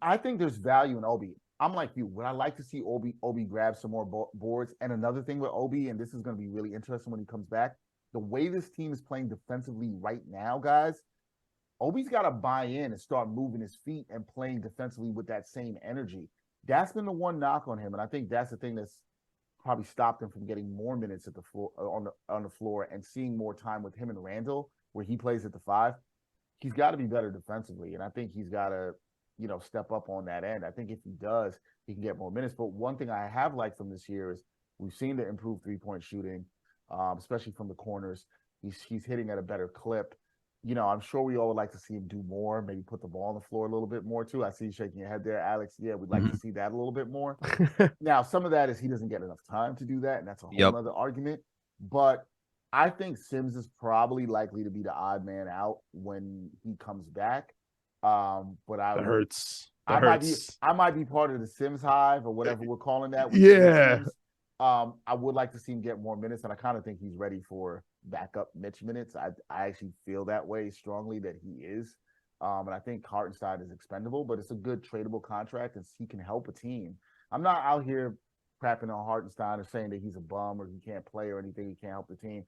I think there's value in Obi. I'm like you. Would I like to see Obi grab some more boards? And another thing with Obi, and this is going to be really interesting when he comes back, the way this team is playing defensively right now, guys, Obi's got to buy in and start moving his feet and playing defensively with that same energy. That's been the one knock on him, and I think that's the thing that's probably stopped him from getting more minutes at the floor on the floor and seeing more time with him and Randall, where he plays at the 5. He's got to be better defensively, and I think he's got to, step up on that end. I think if he does, he can get more minutes. But one thing I have liked from this year is we've seen the improved 3-point shooting, especially from the corners. He's hitting at a better clip. I'm sure we all would like to see him do more, maybe put the ball on the floor a little bit more too. I see you shaking your head there, Alex. Yeah, we'd like to see that a little bit more. Now, some of that is he doesn't get enough time to do that, and that's a whole other argument. But I think Sims is probably likely to be the odd man out when he comes back. But that hurts. I might be part of the Sims hive or whatever we're calling that. Yeah. I would like to see him get more minutes, and I kind of think he's ready for backup Mitch minutes. I actually feel that way strongly that he is. And I think Hartenstein is expendable, but it's a good tradable contract, and he can help a team. I'm not out here crapping on Hartenstein or saying that he's a bum or he can't play or anything, he can't help the team.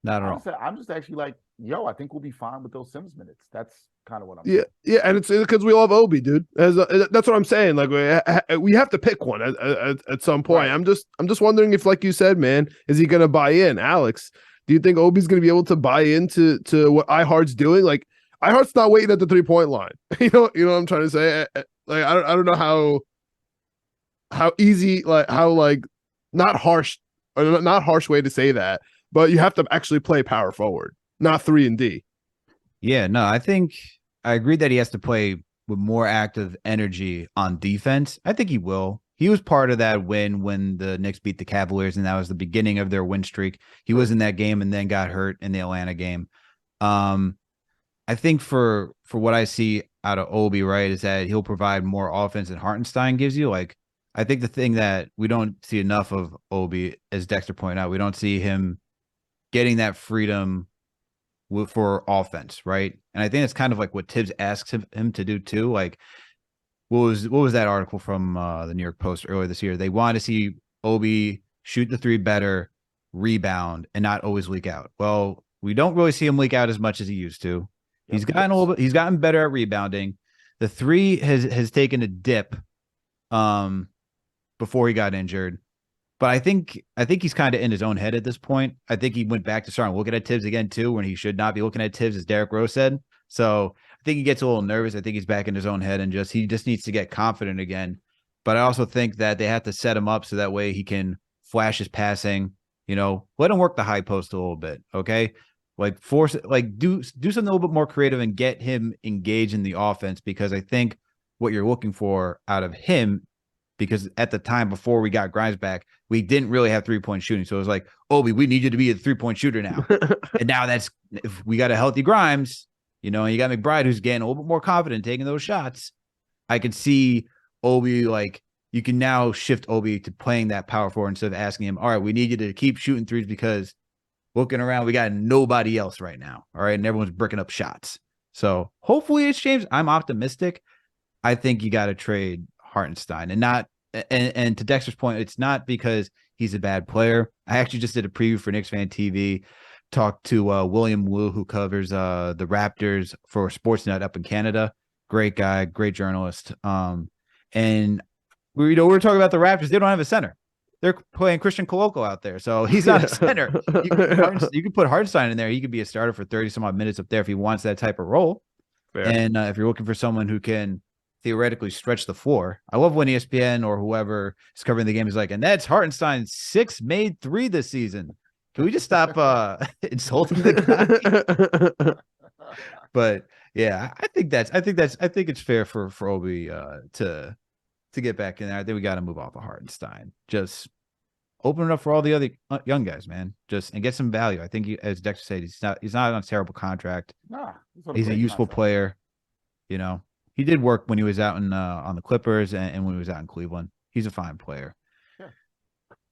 Not at all. I'm just actually like, I think we'll be fine with those Sims minutes. That's kind of what I'm saying. Yeah, and it's because we love Obi, dude. That's what I'm saying. Like we have to pick one at some point. Right. I'm just wondering if, like you said, man, is he going to buy in? Alex, do you think Obi's going to be able to buy into what iHeart's doing? Like iHeart's not waiting at the 3-point line. You know what I'm trying to say? Like I don't know how easy, like how like not harsh way to say that. But you have to actually play power forward, not 3 and D. Yeah, no, I think I agree that he has to play with more active energy on defense. I think he will. He was part of that win when the Knicks beat the Cavaliers, and that was the beginning of their win streak. He was in that game and then got hurt in the Atlanta game. I think for what I see out of Obi, right, is that he'll provide more offense than Hartenstein gives you. Like, I think the thing that we don't see enough of Obi, as Dexter pointed out, we don't see him getting that freedom for offense, right? And I think it's kind of like what Tibbs asks him to do too. Like, what was that article from the New York Post earlier this year? They wanted to see Obi shoot the 3 better, rebound, and not always leak out. Well, we don't really see him leak out as much as he used to. He's gotten better at rebounding. The 3 has taken a dip before he got injured. But I think he's kind of in his own head at this point. I think he went back to starting looking at Tibbs again too, when he should not be looking at Tibbs, as Derrick Rose said. So I think he gets a little nervous. I think he's back in his own head and he just needs to get confident again. But I also think that they have to set him up so that way he can flash his passing. Let him work the high post a little bit. Okay, like force it, like do something a little bit more creative and get him engaged in the offense, because I think what you're looking for out of him. Because at the time before we got Grimes back, we didn't really have 3-point shooting. So it was like, Obi, we need you to be a 3-point shooter now. And now if we got a healthy Grimes, and you got McBride, who's getting a little bit more confident taking those shots. I could see Obi, like, you can now shift Obi to playing that power forward instead of asking him, all right, we need you to keep shooting threes because looking around, we got nobody else right now. All right. And everyone's bricking up shots. So hopefully it's changed. I'm optimistic. I think you got to trade Hartenstein and to Dexter's point, it's not because he's a bad player. I actually just did a preview for Knicks Fan TV, talked to William Wu, who covers the Raptors for Sportsnet up in Canada. Great guy, great journalist. And we were talking about the Raptors. They don't have a center. They're playing Christian Koloko out there, so he's not a center. You can put Hartenstein in there. He could be a starter for 30 some odd minutes up there if he wants that type of role. Fair. And if you're looking for someone who can theoretically stretch the floor. I love when ESPN or whoever is covering the game is like, and that's Hartenstein's 6 made 3 this season. Can we just stop insulting the guy? But yeah, I think it's fair for Obi to get back in there. I think we got to move off of Hartenstein. Just open it up for all the other young guys, man. And get some value. I think as Dexter said, he's not on a terrible contract. Nah, he's a useful player. He did work when he was out on the Clippers and when he was out in Cleveland. He's a fine player. Sure.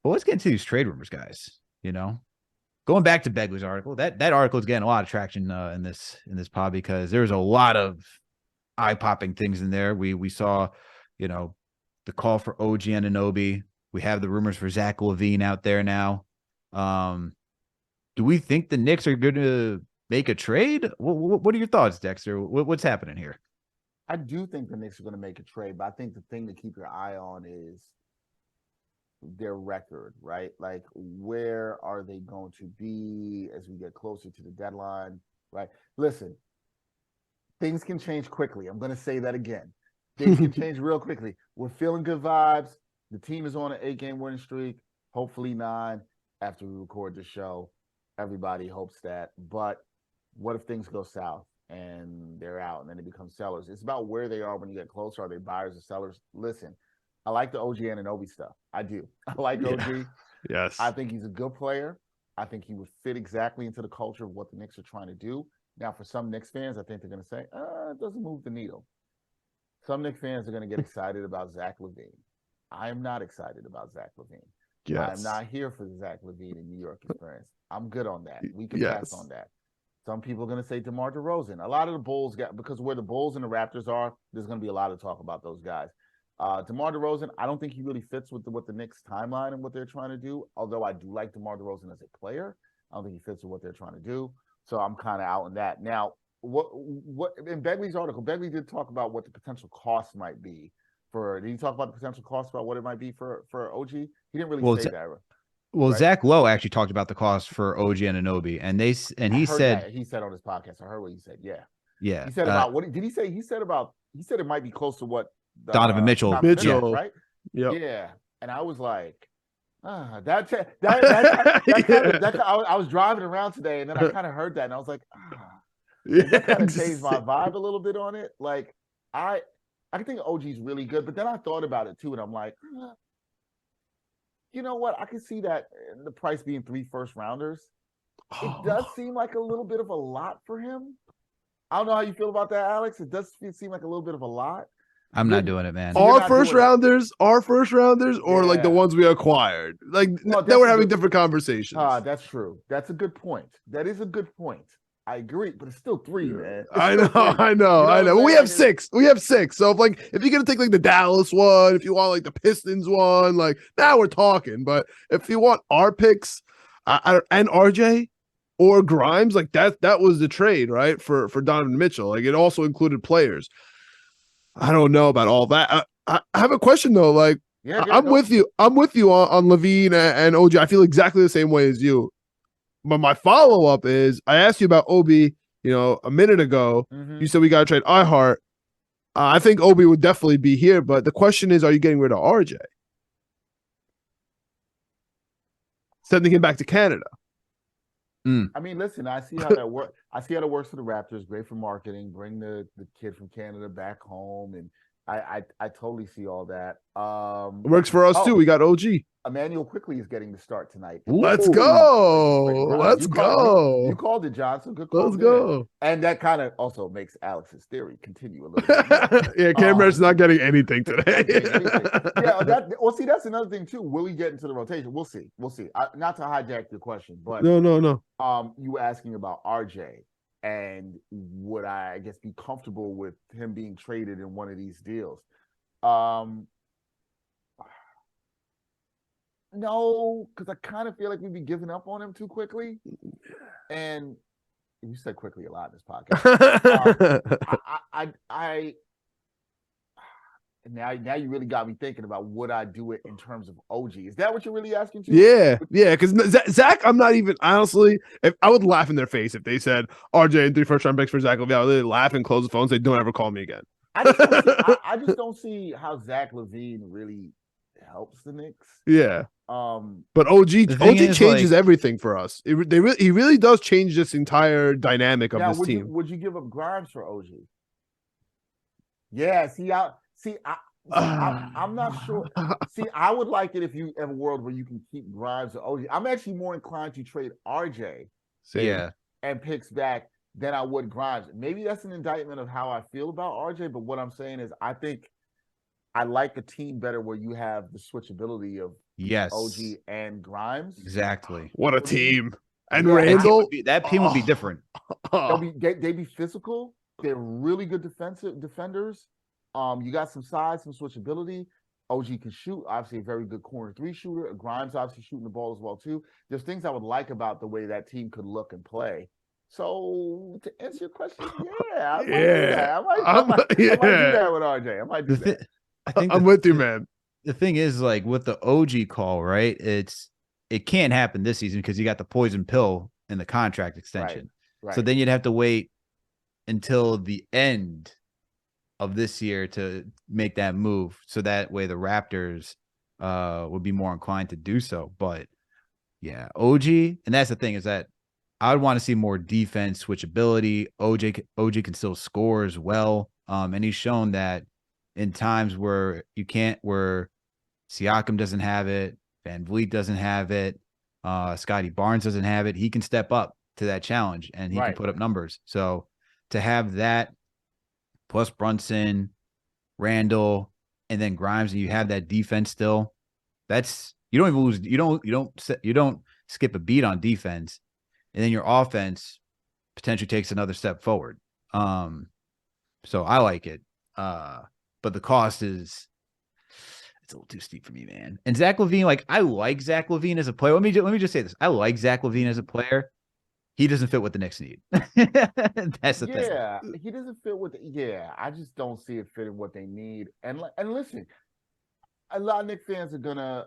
But let's get into these trade rumors, guys. Going back to Begley's article, that article is getting a lot of traction in this pod because there's a lot of eye-popping things in there. We saw, the the call for OG Anunoby. We have the rumors for Zach LaVine out there now. Do we think the Knicks are going to make a trade? What are your thoughts, Dexter? What's happening here? I do think the Knicks are going to make a trade, but I think the thing to keep your eye on is their record, right? Like, where are they going to be as we get closer to the deadline, right? Listen, things can change quickly. I'm going to say that again. Things can change real quickly. We're feeling good vibes. The team is on an 8-game winning streak, hopefully 9 after we record the show. Everybody hopes that. But what if things go south and they're out and then they become sellers? It's about where they are when you get closer. Are they buyers or sellers? Listen, I like the OG Anunoby stuff. I do. I like OG. Yes. I think he's a good player. I think he would fit exactly into the culture of what the Knicks are trying to do. Now, for some Knicks fans, I think they're going to say, it doesn't move the needle. Some Knicks fans are going to get excited about Zach LaVine. I am not excited about Zach LaVine. Yes. I'm not here for the Zach LaVine in New York experience. I'm good on that. We can pass on that. Some people are going to say DeMar DeRozan. A lot of the Bulls because where the Bulls and the Raptors are, there's going to be a lot of talk about those guys. DeMar DeRozan, I don't think he really fits with the Knicks timeline and what they're trying to do. Although I do like DeMar DeRozan as a player, I don't think he fits with what they're trying to do. So I'm kind of out on that. Now, what in Begley's article, Begley did talk about what the potential cost might be for. Did he talk about the potential cost about what it might be for OG? He didn't really say that. Well, right? Zach Lowe actually talked about the cost for OG Anunoby, and he said he said on his podcast. I heard what he said. Yeah. He said about what did he say? He said it might be close to what Donovan Mitchell, Yep. right? Yeah, and I was like, I was driving around today, and then I kind of heard that, and I was like, that kind of changed my vibe a little bit on it. Like, I think OG's really good, but then I thought about it too, and I'm like, you know what? I can see that the price being 3 first-rounders. It does seem like a little bit of a lot for him. I don't know how you feel about that, Alex. It does seem like a little bit of a lot. I'm not doing it, man. Our first rounders, or like the ones we acquired. Like, now we're having different conversations. That's true. That's a good point. That is a good point. I agree, but it's still 3, man. I know. Well, we have 6. We have 6. So if you're gonna take like the Dallas one, if you want like the Pistons one, like now we're talking. But if you want our picks, and RJ or Grimes, like that was the trade, right? For Donovan Mitchell. Like, it also included players. I don't know about all that. I have a question though. Like, I'm with you. I'm with you on LaVine and OG. I feel exactly the same way as you. But my follow-up is, I asked you about Obi, a minute ago. Mm-hmm. You said we got to trade iHeart. I think Obi would definitely be here, but the question is, are you getting rid of RJ? Sending him back to Canada. I mean, listen, I see how that works. I see how it works for the Raptors. Great for marketing. Bring the kid from Canada back home, and I totally see all that. It works for us too. We got OG. Immanuel Quickley is getting the start tonight. Let's go. Let's go. You called it, Johnson. Good call. Let's go. And that kind of also makes Alex's theory continue a little bit. Yeah, Cam Reddish not getting anything today. See, that's another thing too. Will he get into the rotation? We'll see. Not to hijack your question, but no. You were asking about RJ and would I guess be comfortable with him being traded in one of these deals? No, because I kind of feel like we'd be giving up on him too quickly. And you said quickly a lot in this podcast. Now you really got me thinking about would I do it in terms of OG? Is that what you're really asking? Yeah. Because Zach, I'm not even honestly. If I would laugh in their face if they said RJ and 3 first-round picks for Zach LaVine, I would really laugh and close the phone and say, "Don't ever call me again." I just don't see how Zach LaVine really helps the Knicks. Yeah. But OG changes everything for us. He really does change this entire dynamic of this team. Would you give up Grimes for OG? Yeah. I'm not sure. See, I would like it if you have a world where you can keep Grimes or OG. I'm actually more inclined to trade RJ and picks back than I would Grimes. Maybe that's an indictment of how I feel about RJ, but what I'm saying is I think I like a team better where you have the switchability of OG and Grimes. Exactly. What a team. And Randall. That team would be different. They'd be physical. They're really good defenders. You got some size, some switchability. OG can shoot, obviously a very good corner three shooter. Grimes obviously shooting the ball as well too. There's things I would like about the way that team could look and play. So to answer your question, yeah, I might do that. I might do that with RJ. I might do that. I think I'm with you, man. The thing is, like with the OG call, right? It can't happen this season because you got the poison pill in the contract extension. Right. So then you'd have to wait until the end of this year to make that move. So that way the Raptors would be more inclined to do so. But yeah, OG, and that's the thing is that I would want to see more defense switchability. OG can still score as well. And he's shown that in times where where Siakam doesn't have it, Van Vliet doesn't have it, Scotty Barnes doesn't have it, he can step up to that challenge and he can put up numbers. So to have that plus Brunson, Randall, and then Grimes, and you have that defense still, that's you don't even lose. You don't skip a beat on defense, and then your offense potentially takes another step forward. So I like it. But the cost it's a little too steep for me, man. And Zach LaVine, like I like Zach LaVine as a player. Let me just say this. I like Zach LaVine as a player. He doesn't fit what the Knicks need. That's the thing. Yeah, he doesn't fit with. I just don't see it fitting what they need. And listen, a lot of Knicks fans are gonna,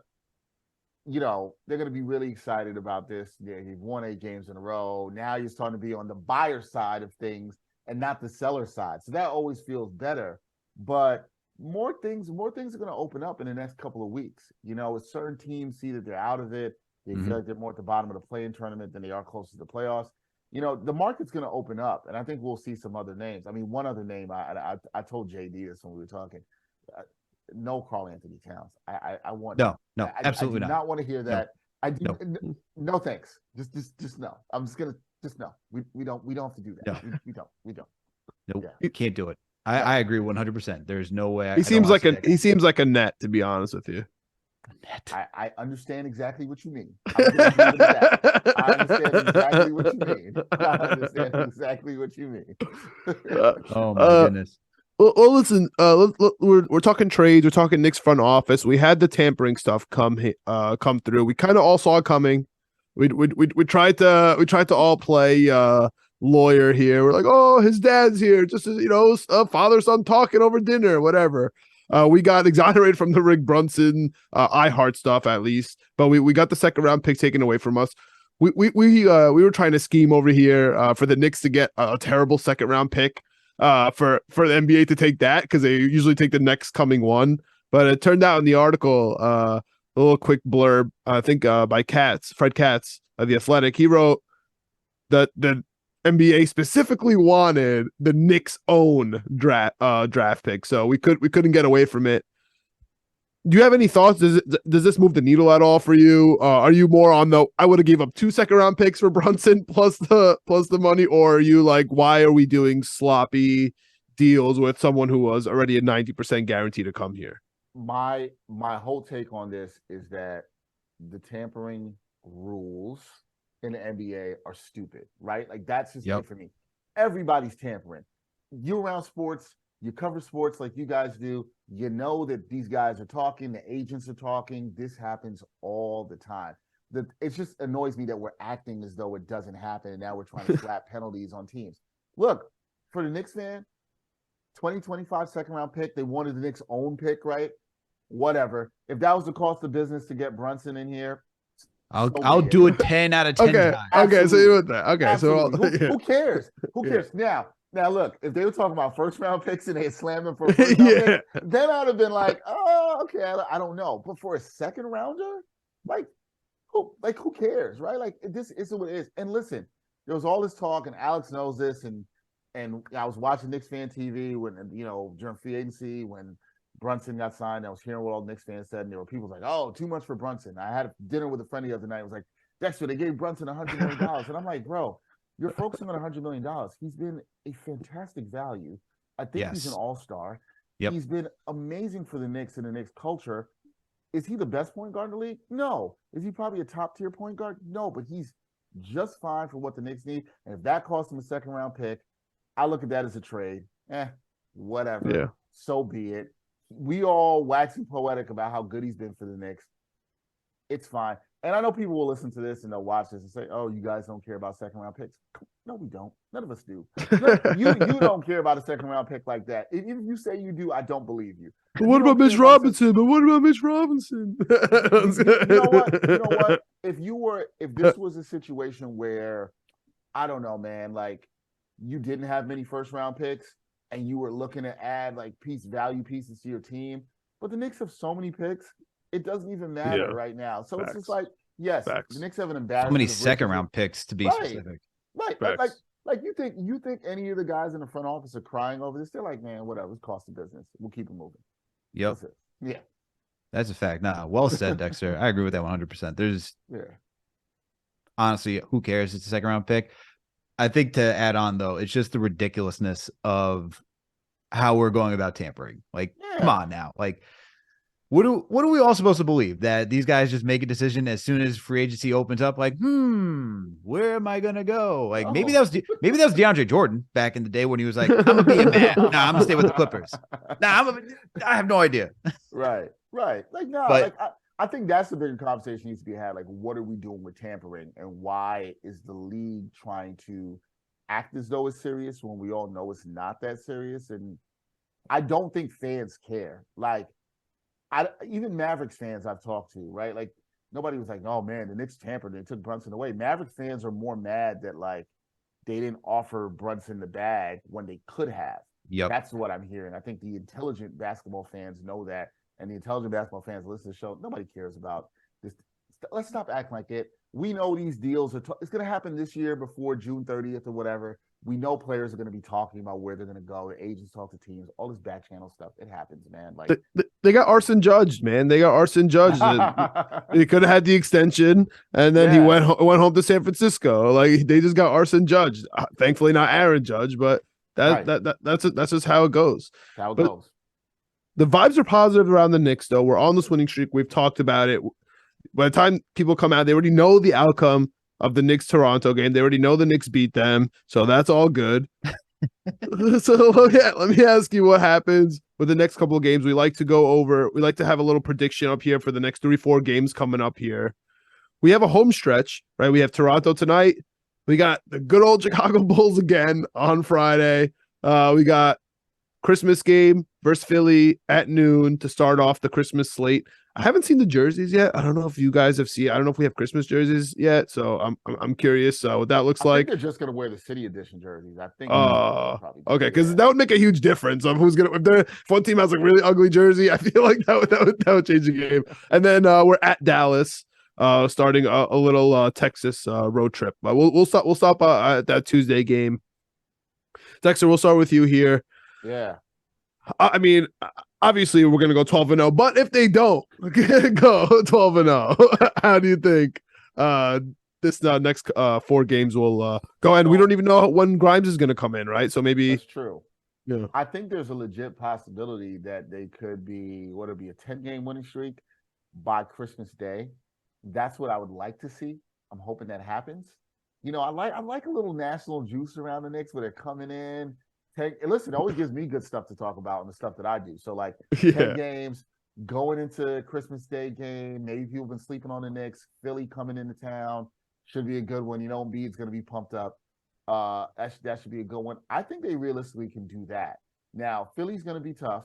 they're gonna be really excited about this. Yeah, he won 8 games in a row. Now he's starting to be on the buyer side of things and not the seller side. So that always feels better. But more things are gonna open up in the next couple of weeks. With certain teams see that they're out of it. They feel like they're more at the bottom of the play-in tournament than they are close to the playoffs. The market's going to open up, and I think we'll see some other names. I mean, one other name, I told JD this when we were talking. No Karl Anthony Towns. I want no, absolutely I do not want to hear that. No. No thanks. Just no. I'm just gonna no. We don't have to do that. No. We don't. Nope, you can't do it. I agree 100%. There's no way. He seems like a net, to be honest with you. I understand exactly what you mean. I understand exactly what you mean. Oh my goodness. Well, listen. We're talking trades. We're talking Knicks front office. We had the tampering stuff come through. We kind of all saw it coming. We tried to all play lawyer here. We're like, oh, his dad's here. Just as father son talking over dinner, whatever. We got exonerated from the Rick Brunson iHeart stuff at least, but we got the second round pick taken away from us. We were trying to scheme over here for the Knicks to get a terrible second round pick for the NBA to take that because they usually take the next coming one. But it turned out in the article, a little quick blurb, I think by Fred Katz of The Athletic, he wrote that the NBA specifically wanted the Knicks' own draft pick, so we couldn't get away from it. Do you have any thoughts? Does this move the needle at all for you? Are you more on the I would have gave up 2 second round picks for Brunson plus the money, or are you like, why are we doing sloppy deals with someone who was already a 90% guarantee to come here? My whole take on this is that the tampering rules in the NBA are stupid, right? Like that's just it for me. Everybody's tampering. You around sports, you cover sports like you guys do. You know that these guys are talking, the agents are talking. This happens all the time. It just annoys me that we're acting as though it doesn't happen, and now we're trying to slap penalties on teams. Look, for the Knicks fan, 2025 second round pick, they wanted the Knicks' own pick, right? Whatever. If that was the cost of business to get Brunson in here, I'll do it 10 out of 10 times. Okay, so you with that. Okay, absolutely. so who cares? Who cares? Now, look, if they were talking about first round picks and they had slammed them for a first round pick, then I'd have been like, oh, okay, I don't know. But for a second rounder, who cares, right? Like this isn't what it is. And listen, there was all this talk, and Alex knows this, and I was watching Knicks Fan TV when during free agency when Brunson got signed. I was hearing what all the Knicks fans said, and there were people like, oh, too much for Brunson. I had dinner with a friend the other night. It was like, Dexter, they gave Brunson $100 million. And I'm like, bro, you're focusing on $100 million. He's been a fantastic value. I think he's an all-star. Yep. He's been amazing for the Knicks and the Knicks culture. Is he the best point guard in the league? No. Is he probably a top-tier point guard? No, but he's just fine for what the Knicks need. And if that costs him a second-round pick, I look at that as a trade. Whatever. Yeah. So be it. we all waxing poetic about how good he's been for the Knicks. It's fine. And I know people will listen to this and they'll watch this and say, "Oh, you guys don't care about second round picks." No, we don't. None of us do. You don't care about a second round pick like that. If you say you do, I don't believe you. But what about Mitch Robinson? But what about Mitch Robinson? You know what? You know what? If this was a situation where, I don't know, man, like you didn't have many first round picks and you were looking to add like value pieces to your team, but the Knicks have so many picks. It doesn't even matter right now. So It's just like, yes, the Knicks have an embarrassment. So many second round picks to be specific. Right. Like you think any of the guys in the front office are crying over this? They're like, man, whatever, it's cost of business. We'll keep it moving. Yep. Yeah. That's a fact. Nah, well said, Dexter. I agree with that 100%. There's honestly, who cares? It's a second round pick. I think to add on though, it's just the ridiculousness of how we're going about tampering. Like, come on now. Like, what are we all supposed to believe? That these guys just make a decision as soon as free agency opens up? Like, where am I gonna go? Like, maybe that was DeAndre Jordan back in the day when he was like, I'm gonna be a man. Nah, I'm gonna stay with the Clippers. Nah, I have no idea. Right. Like, no, but, like I think that's the bigger conversation needs to be had. Like, what are we doing with tampering, and why is the league trying to act as though it's serious when we all know it's not that serious? And I don't think fans care. Like, even Mavericks fans I've talked to, right? Like, nobody was like, "Oh man, the Knicks tampered. They took Brunson away." Mavericks fans are more mad that like they didn't offer Brunson the bag when they could have. Yep. That's what I'm hearing. I think the intelligent basketball fans know that, and the intelligent basketball fans listen to the show. Nobody cares about this. Let's stop acting like it. We know these deals are. It's going to happen this year before June 30th or whatever. We know players are going to be talking about where they're going to go. The agents talk to teams. All this back channel stuff. It happens, man. Like they got arson judged, man. They got arson judged. He could have had the extension, and then he went home to San Francisco. Like, they just got arson judged. Thankfully, not Aaron Judge, but that's just how it goes. How it goes. The vibes are positive around the Knicks, though. We're on this winning streak. We've talked about it. By the time people come out, they already know the outcome of the Knicks-Toronto game. They already know the Knicks beat them, so that's all good. So let me ask you what happens with the next couple of games. We like to have a little prediction up here for the next 3-4 games coming up here. We have a home stretch, right? We have Toronto tonight. We got the good old Chicago Bulls again on Friday. We got Christmas game versus Philly at noon to start off the Christmas slate. I haven't seen the jerseys yet. I don't know if you guys have seen. I don't know if we have Christmas jerseys yet. So I'm curious what that looks like. They're just gonna wear the city edition jerseys. I think. Okay, because that would make a huge difference of who's gonna. If one team has a really ugly jersey, I feel like that would change the game. And then we're at Dallas, starting a little Texas road trip. But we'll stop at that Tuesday game. Dexter, we'll start with you here. Yeah. I mean, obviously we're going to go 12-0, but if they don't go 12-0, how do you think this next 4 games will go? And we don't even know when Grimes is going to come in, right? So maybe that's true. Yeah, I think there's a legit possibility that they could be a 10-game winning streak by Christmas Day. That's what I would like to see. I'm hoping that happens. You know, I like a little national juice around the Knicks where they're coming in. Listen, it always gives me good stuff to talk about and the stuff that I do. So, like, 10 games, going into Christmas Day game, maybe people have been sleeping on the Knicks, Philly coming into town, should be a good one. You know, Embiid's going to be pumped up. That should be a good one. I think they realistically can do that. Now, Philly's going to be tough.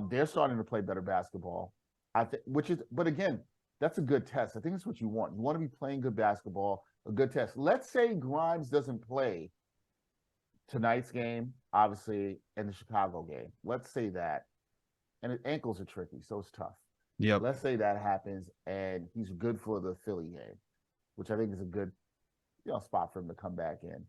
They're starting to play better basketball. But again, that's a good test. I think that's what you want. You want to be playing good basketball, a good test. Let's say Grimes doesn't play tonight's game, obviously, and the Chicago game. Let's say that. And his ankles are tricky, so it's tough. Yeah. Let's say that happens, and he's good for the Philly game, which I think is a good spot for him to come back in.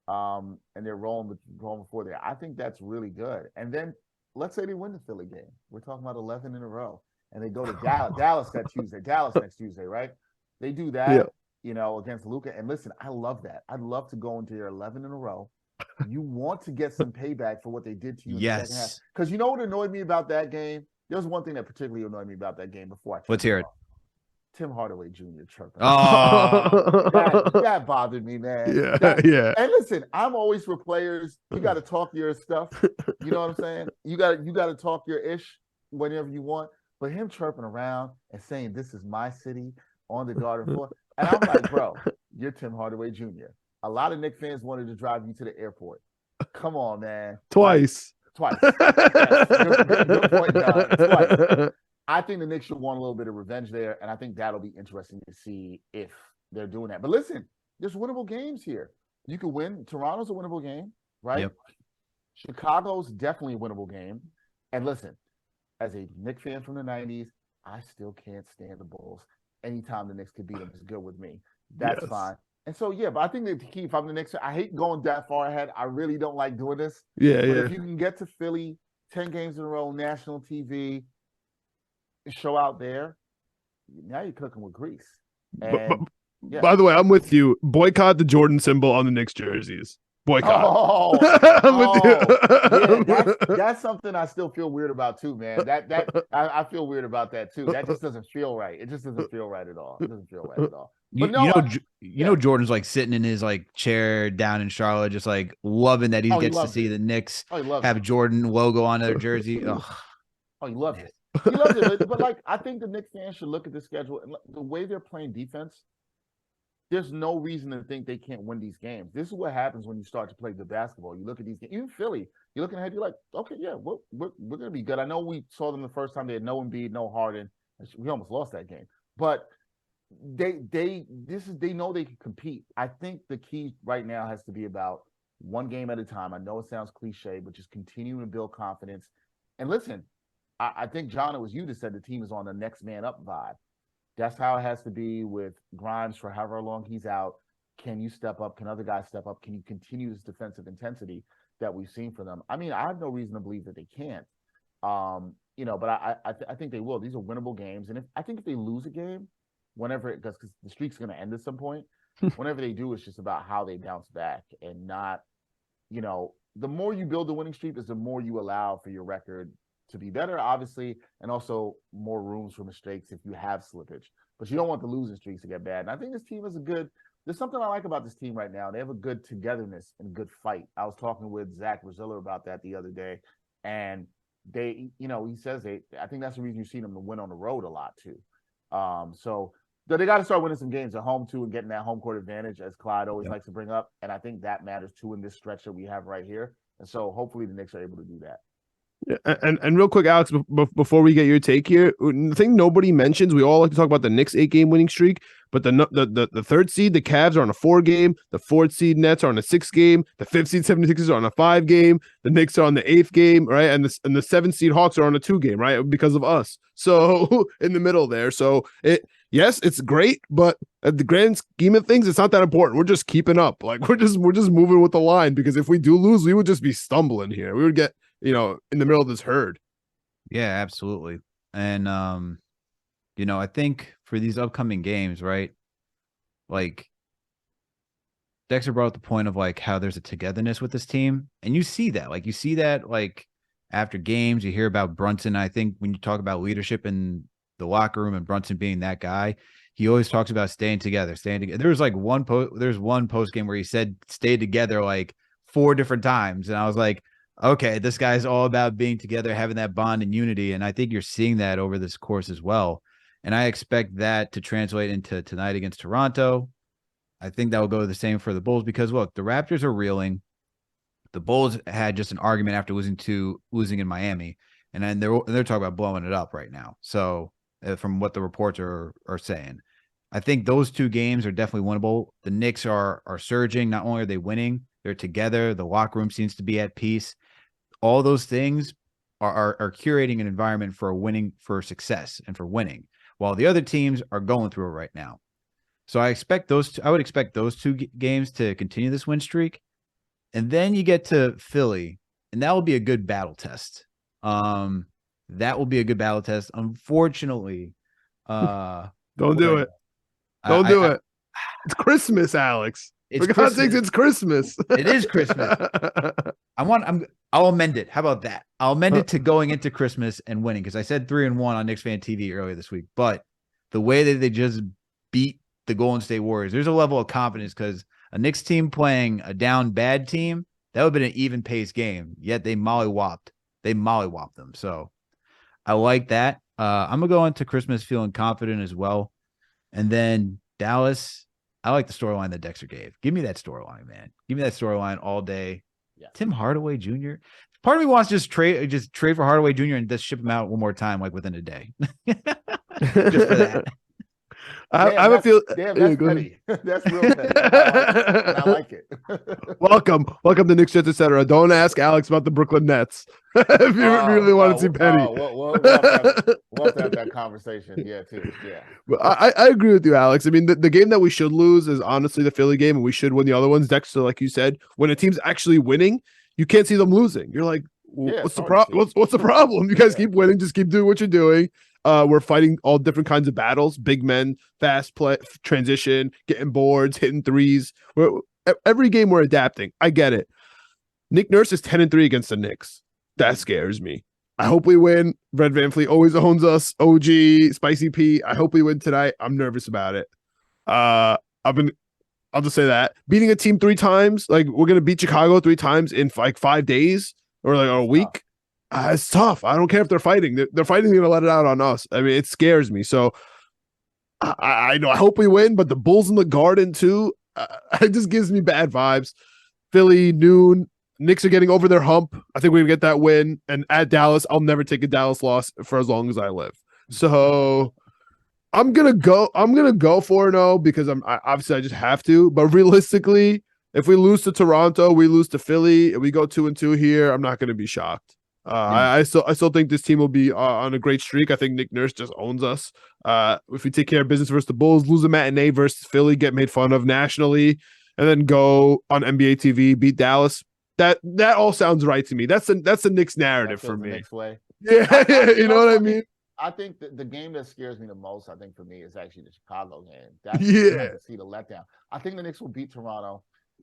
And they're rolling before there. I think that's really good. And then let's say they win the Philly game. We're talking about 11 in a row. And they go to Dallas next Tuesday, right? They do that, against Luka. And listen, I love that. I'd love to go into your 11 in a row. You want to get some payback for what they did to you in the second half. Because you know what annoyed me about that game? There's one thing that particularly annoyed me about that game before I Let's hear it. Tim Hardaway Jr. chirping. Oh, that bothered me, man. Yeah. And listen, I'm always for players. You got to talk your stuff. You know what I'm saying? You got to talk your ish. whenever you want. But him chirping around and saying, "This is my city" on the garden floor. And I'm like, bro, you're Tim Hardaway Jr. A lot of Knicks fans wanted to drive you to the airport. Come on, man. Twice. Twice. Yes. Good point, John. Twice. I think the Knicks should want a little bit of revenge there, and I think that'll be interesting to see if they're doing that. But listen, there's winnable games here. You could win. Toronto's a winnable game, right? Yep. Chicago's definitely a winnable game. And listen, as a Knicks fan from the 90s, I still can't stand the Bulls. Anytime the Knicks could beat them is good with me. That's fine. And so, yeah, but I think the key, if I'm the Knicks, I hate going that far ahead. I really don't like doing this. Yeah, but yeah. if you can get to Philly, 10 games in a row, national TV, show out there, now you're cooking with grease. And, By the way, I'm with you. Boycott the Jordan symbol on the Knicks jerseys. Boycott. That's something I still feel weird about too, man. I feel weird about that too. That just doesn't feel right. It just doesn't feel right at all. It doesn't feel right at all. But you know, Jordan's like sitting in his like chair down in Charlotte, just like loving that he gets to see the Knicks have Jordan logo on their jersey. Oh, he loves it. He loves it. But like, I think the Knicks fans should look at the schedule and the way they're playing defense. There's no reason to think they can't win these games. This is what happens when you start to play good basketball. You look at these games, even Philly, you're looking ahead, you're like, okay, yeah, we're going to be good. I know we saw them the first time. They had no Embiid, no Harden. We almost lost that game. But they know they can compete. I think the key right now has to be about one game at a time. I know it sounds cliche, but just continuing to build confidence. And listen, I think, John, it was you that said the team is on the next man up vibe. That's how it has to be with Grimes for however long he's out. Can you step up? Can other guys step up? Can you continue this defensive intensity that we've seen from them? I mean, I have no reason to believe that they can't. But I think they will. These are winnable games. And I think if they lose a game, whenever it does, because the streak's going to end at some point, whenever they do, it's just about how they bounce back and not, the more you build the winning streak is the more you allow for your record to be better, obviously, and also more rooms for mistakes if you have slippage. But you don't want the losing streaks to get bad. And I think this team is there's something I like about this team right now. They have a good togetherness and good fight. I was talking with Zach Braziller about that the other day. And he says I think that's the reason you've seen them win on the road a lot too. So they got to start winning some games at home too and getting that home court advantage, as Clyde always likes to bring up. And I think that matters too in this stretch that we have right here. And so hopefully the Knicks are able to do that. Yeah, and real quick, Alex, before we get your take here, the thing nobody mentions, we all like to talk about the Knicks 8-game winning streak, but the third seed, the Cavs, are on a 4-game, the fourth seed Nets are on a 6-game, the fifth seed 76ers are on a 5-game, the Knicks are on the 8th game, right? And the 7th seed Hawks are on a 2-game, right? Because of us. So in the middle there. So it's great, but at the grand scheme of things, it's not that important. We're just keeping up. Like we're just moving with the line, because if we do lose, we would just be stumbling here. We would get in the middle of this herd. Yeah, absolutely. And, I think for these upcoming games, right, like Dexter brought up the point of like how there's a togetherness with this team. And you see that like after games, you hear about Brunson. I think when you talk about leadership in the locker room and Brunson being that guy, he always talks about staying together. There was like one post game where he said stay together like 4 different times. And I was like, okay, this guy's all about being together, having that bond and unity. And I think you're seeing that over this course as well. And I expect that to translate into tonight against Toronto. I think that will go the same for the Bulls, because look, the Raptors are reeling. The Bulls had just an argument after losing in Miami. And then they're talking about blowing it up right now. So from what the reports are saying, I think those 2 games are definitely winnable. The Knicks are surging. Not only are they winning, they're together. The locker room seems to be at peace. All those things are curating an environment for success and for winning, while the other teams are going through it right now. So I would expect those 2 games to continue this win streak. And then you get to Philly, and that will be a good battle test. That will be a good battle test. Unfortunately, don't do it. Don't do it. It's Christmas, Alex. For God's sakes, it's Christmas. It is Christmas. I'll amend it. How about that? I'll amend it to going into Christmas and winning, because I said 3-1 on Knicks Fan TV earlier this week. But the way that they just beat the Golden State Warriors, there's a level of confidence, because a Knicks team playing a down bad team, that would have been an even pace game. Yet they mollywopped them. So I like that. I'm gonna go into Christmas feeling confident as well. And then Dallas, I like the storyline that Dexter gave. Give me that storyline, man. Give me that storyline all day. Yeah. Tim Hardaway Jr. Part of me wants to just trade for Hardaway Jr. and just ship him out one more time, like within a day. Just for that. I have a feel. Damn, that's petty. That's real petty. I like it. Welcome to Knicks, Jets, etc. Don't ask Alex about the Brooklyn Nets if you really want to see petty. We'll have to have that conversation. Yeah, too. Yeah. But I agree with you, Alex. I mean, the game that we should lose is honestly the Philly game, and we should win the other ones. Dexter, like you said, when a team's actually winning, you can't see them losing. You're like, what's the problem? You guys keep winning, just keep doing what you're doing. We're fighting all different kinds of battles, big men, fast play, transition, getting boards, hitting threes. Every game we're adapting. I get it. Nick Nurse is 10-3 against the Knicks. That scares me. I hope we win. Red VanVleet always owns us. OG, Spicy P. I hope we win tonight. I'm nervous about it. I'll just say that. Beating a team 3 times, like we're going to beat Chicago 3 times in like 5 days or like a week. It's tough. I don't care if they're fighting. They're fighting to let it out on us. I mean, it scares me. So I know. I hope we win, but the Bulls in the Garden too. It just gives me bad vibes. Philly noon. Knicks are getting over their hump. I think we're gonna get that win. And at Dallas, I'll never take a Dallas loss for as long as I live. So I'm gonna go 4-0 because obviously I just have to. But realistically, if we lose to Toronto, we lose to Philly, and we go 2-2 here, I'm not gonna be shocked. I still think this team will be on a great streak. I think Nick Nurse just owns us. If we take care of business versus the Bulls, lose a matinee versus Philly, get made fun of nationally, and then go on NBA TV, beat Dallas. That all sounds right to me. That's the Knicks narrative for me. Knicks way. Yeah, you know what I mean? I think the game that scares me the most, I think for me, is actually the Chicago game. That's I can see the letdown. I think the Knicks will beat Toronto.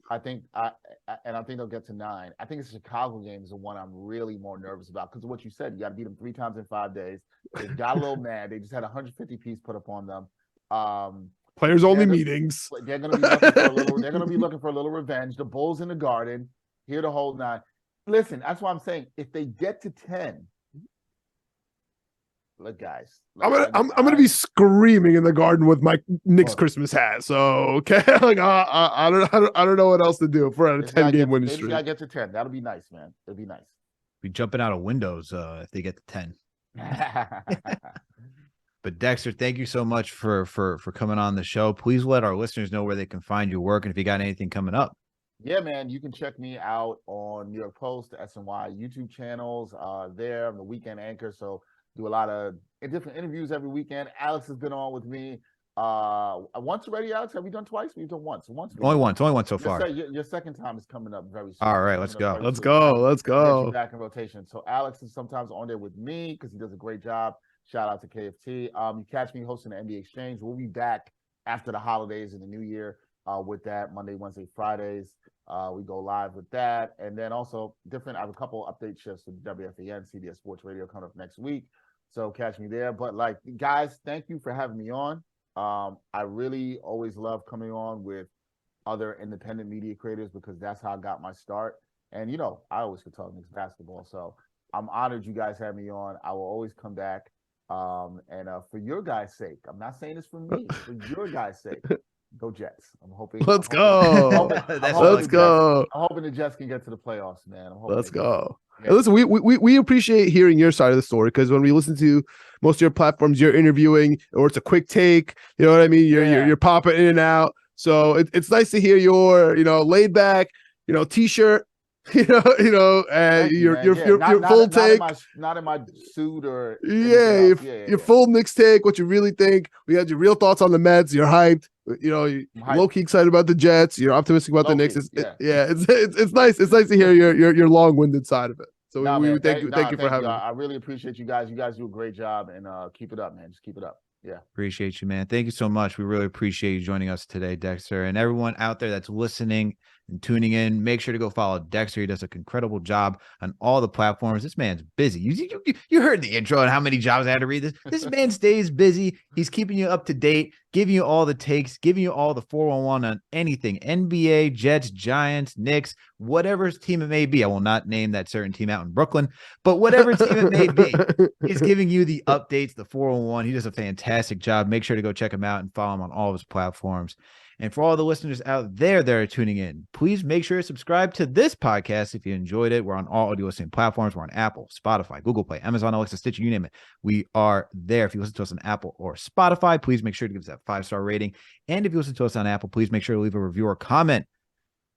I think they'll get to 9. I think the Chicago game is the one I'm really more nervous about because of what you said. You got to beat them 3 times in 5 days. They got a little mad. They just had 150 piece put up on them. Players only meetings. They're going to be looking for a little. They're going to be looking for a little revenge. The Bulls in the Garden, here to hold 9. Listen, that's why I'm saying if they get to 10. Look, guys. I'm gonna be screaming in the Garden with my Knicks Christmas hat. So okay, like I don't know what else to do if we're at a 10-game winning streak. Gotta get to 10. That'll be nice, man. It'll be nice. Be jumping out of windows if they get to 10. But Dexter, thank you so much for coming on the show. Please let our listeners know where they can find your work and if you got anything coming up. Yeah, man, you can check me out on New York Post, the SNY YouTube channels. There, I'm the weekend anchor, so do a lot of different interviews every weekend. Alex has been on with me once already. Alex, have we done twice? We've done once. Only once so far. Your second time is coming up very soon. All right, let's go. Let's go. Back in rotation. So Alex is sometimes on there with me because he does a great job. Shout out to KFT. You catch me hosting the NBA Exchange. We'll be back after the holidays and the New Year with that Monday, Wednesday, Fridays. We go live with that, and then also I have a couple update shifts with WFAN, CBS Sports Radio coming up next week. So catch me there. But like, guys, thank you for having me on. I really always love coming on with other independent media creators because that's how I got my start. And, you know, I always could talk Knicks basketball. So I'm honored you guys have me on. I will always come back. And for your guys' sake, I'm not saying this for me, for your guys' sake, go Jets. I'm hoping. Let's go. Let's go. I'm hoping the Jets can get to the playoffs, man. Let's go. Yeah. Listen, we appreciate hearing your side of the story because when we listen to most of your platforms, you're interviewing or it's a quick take. You know what I mean? You're popping in and out. So it's nice to hear your laid back t-shirt. And your full take. Not in my suit or your full Knicks take. What you really think? We had your real thoughts on the Mets. You're hyped. You're low key excited about the Jets. You're optimistic about the Knicks. It's nice. It's nice to hear your long winded side of it. So we thank you for having me. I really appreciate you guys. You guys do a great job and keep it up, man. Just keep it up. Yeah. Appreciate you, man. Thank you so much. We really appreciate you joining us today, Dexter. And everyone out there that's listening and tuning in, make sure to go follow Dexter. He does an incredible job on all the platforms. This man's busy. You heard the intro and how many jobs I had to read. This man stays busy. He's keeping you up to date. giving you all the takes, giving you all the 411 on anything, NBA, Jets, Giants, Knicks, whatever team it may be. I will not name that certain team out in Brooklyn, but whatever team it may be, he's giving you the updates, the 411. He does a fantastic job. Make sure to go check him out and follow him on all of his platforms. And for all the listeners out there that are tuning in, please make sure to subscribe to this podcast if you enjoyed it. We're on all audio listening platforms. We're on Apple, Spotify, Google Play, Amazon, Alexa, Stitcher, you name it. We are there. If you listen to us on Apple or Spotify, please make sure to give us that 5-star rating. And if you listen to us on Apple, please make sure to leave a review or comment.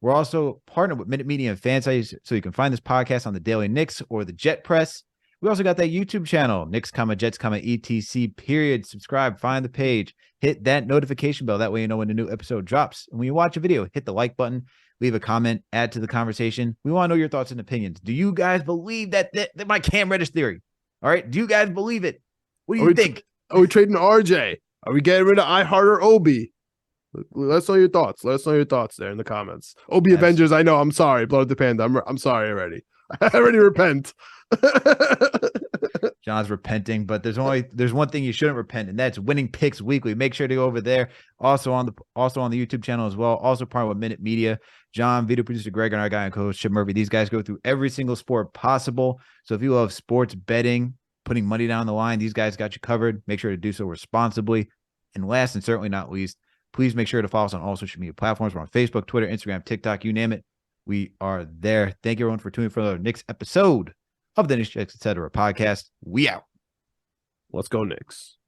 We're also partnered with Minute Media and Fansites, so you can find this podcast on the Daily Knicks or the Jet Press. We also got that YouTube channel, Knicks, Jets, etc. Period. Subscribe, find the page, hit that notification bell. That way you know when a new episode drops. And when you watch a video, hit the like button, leave a comment, add to the conversation. We want to know your thoughts and opinions. Do you guys believe that my Cam Reddish theory? All right. Do you guys believe it? What do you think? Are we trading RJ? Are we getting rid of iHeart or Obi? Let us know your thoughts. Let us know your thoughts there in the comments. Obi Avengers, I know. I'm sorry. Blood the Panda. I'm sorry already. I already repent. John's repenting, but there's one thing you shouldn't repent, and that's winning picks weekly. Make sure to go over there. Also on the YouTube channel as well. Also part of Minute Media. John, video producer Greg, and our guy and coach Chip Murphy. These guys go through every single sport possible. So if you love sports betting, putting money down the line, these guys got you covered. Make sure to do so responsibly. And last and certainly not least, please make sure to follow us on all social media platforms. We're on Facebook, Twitter, Instagram, TikTok, you name it. We are there. Thank you, everyone, for tuning in for another Knicks episode of the Knicks, etc. podcast. We out. Let's go, Knicks.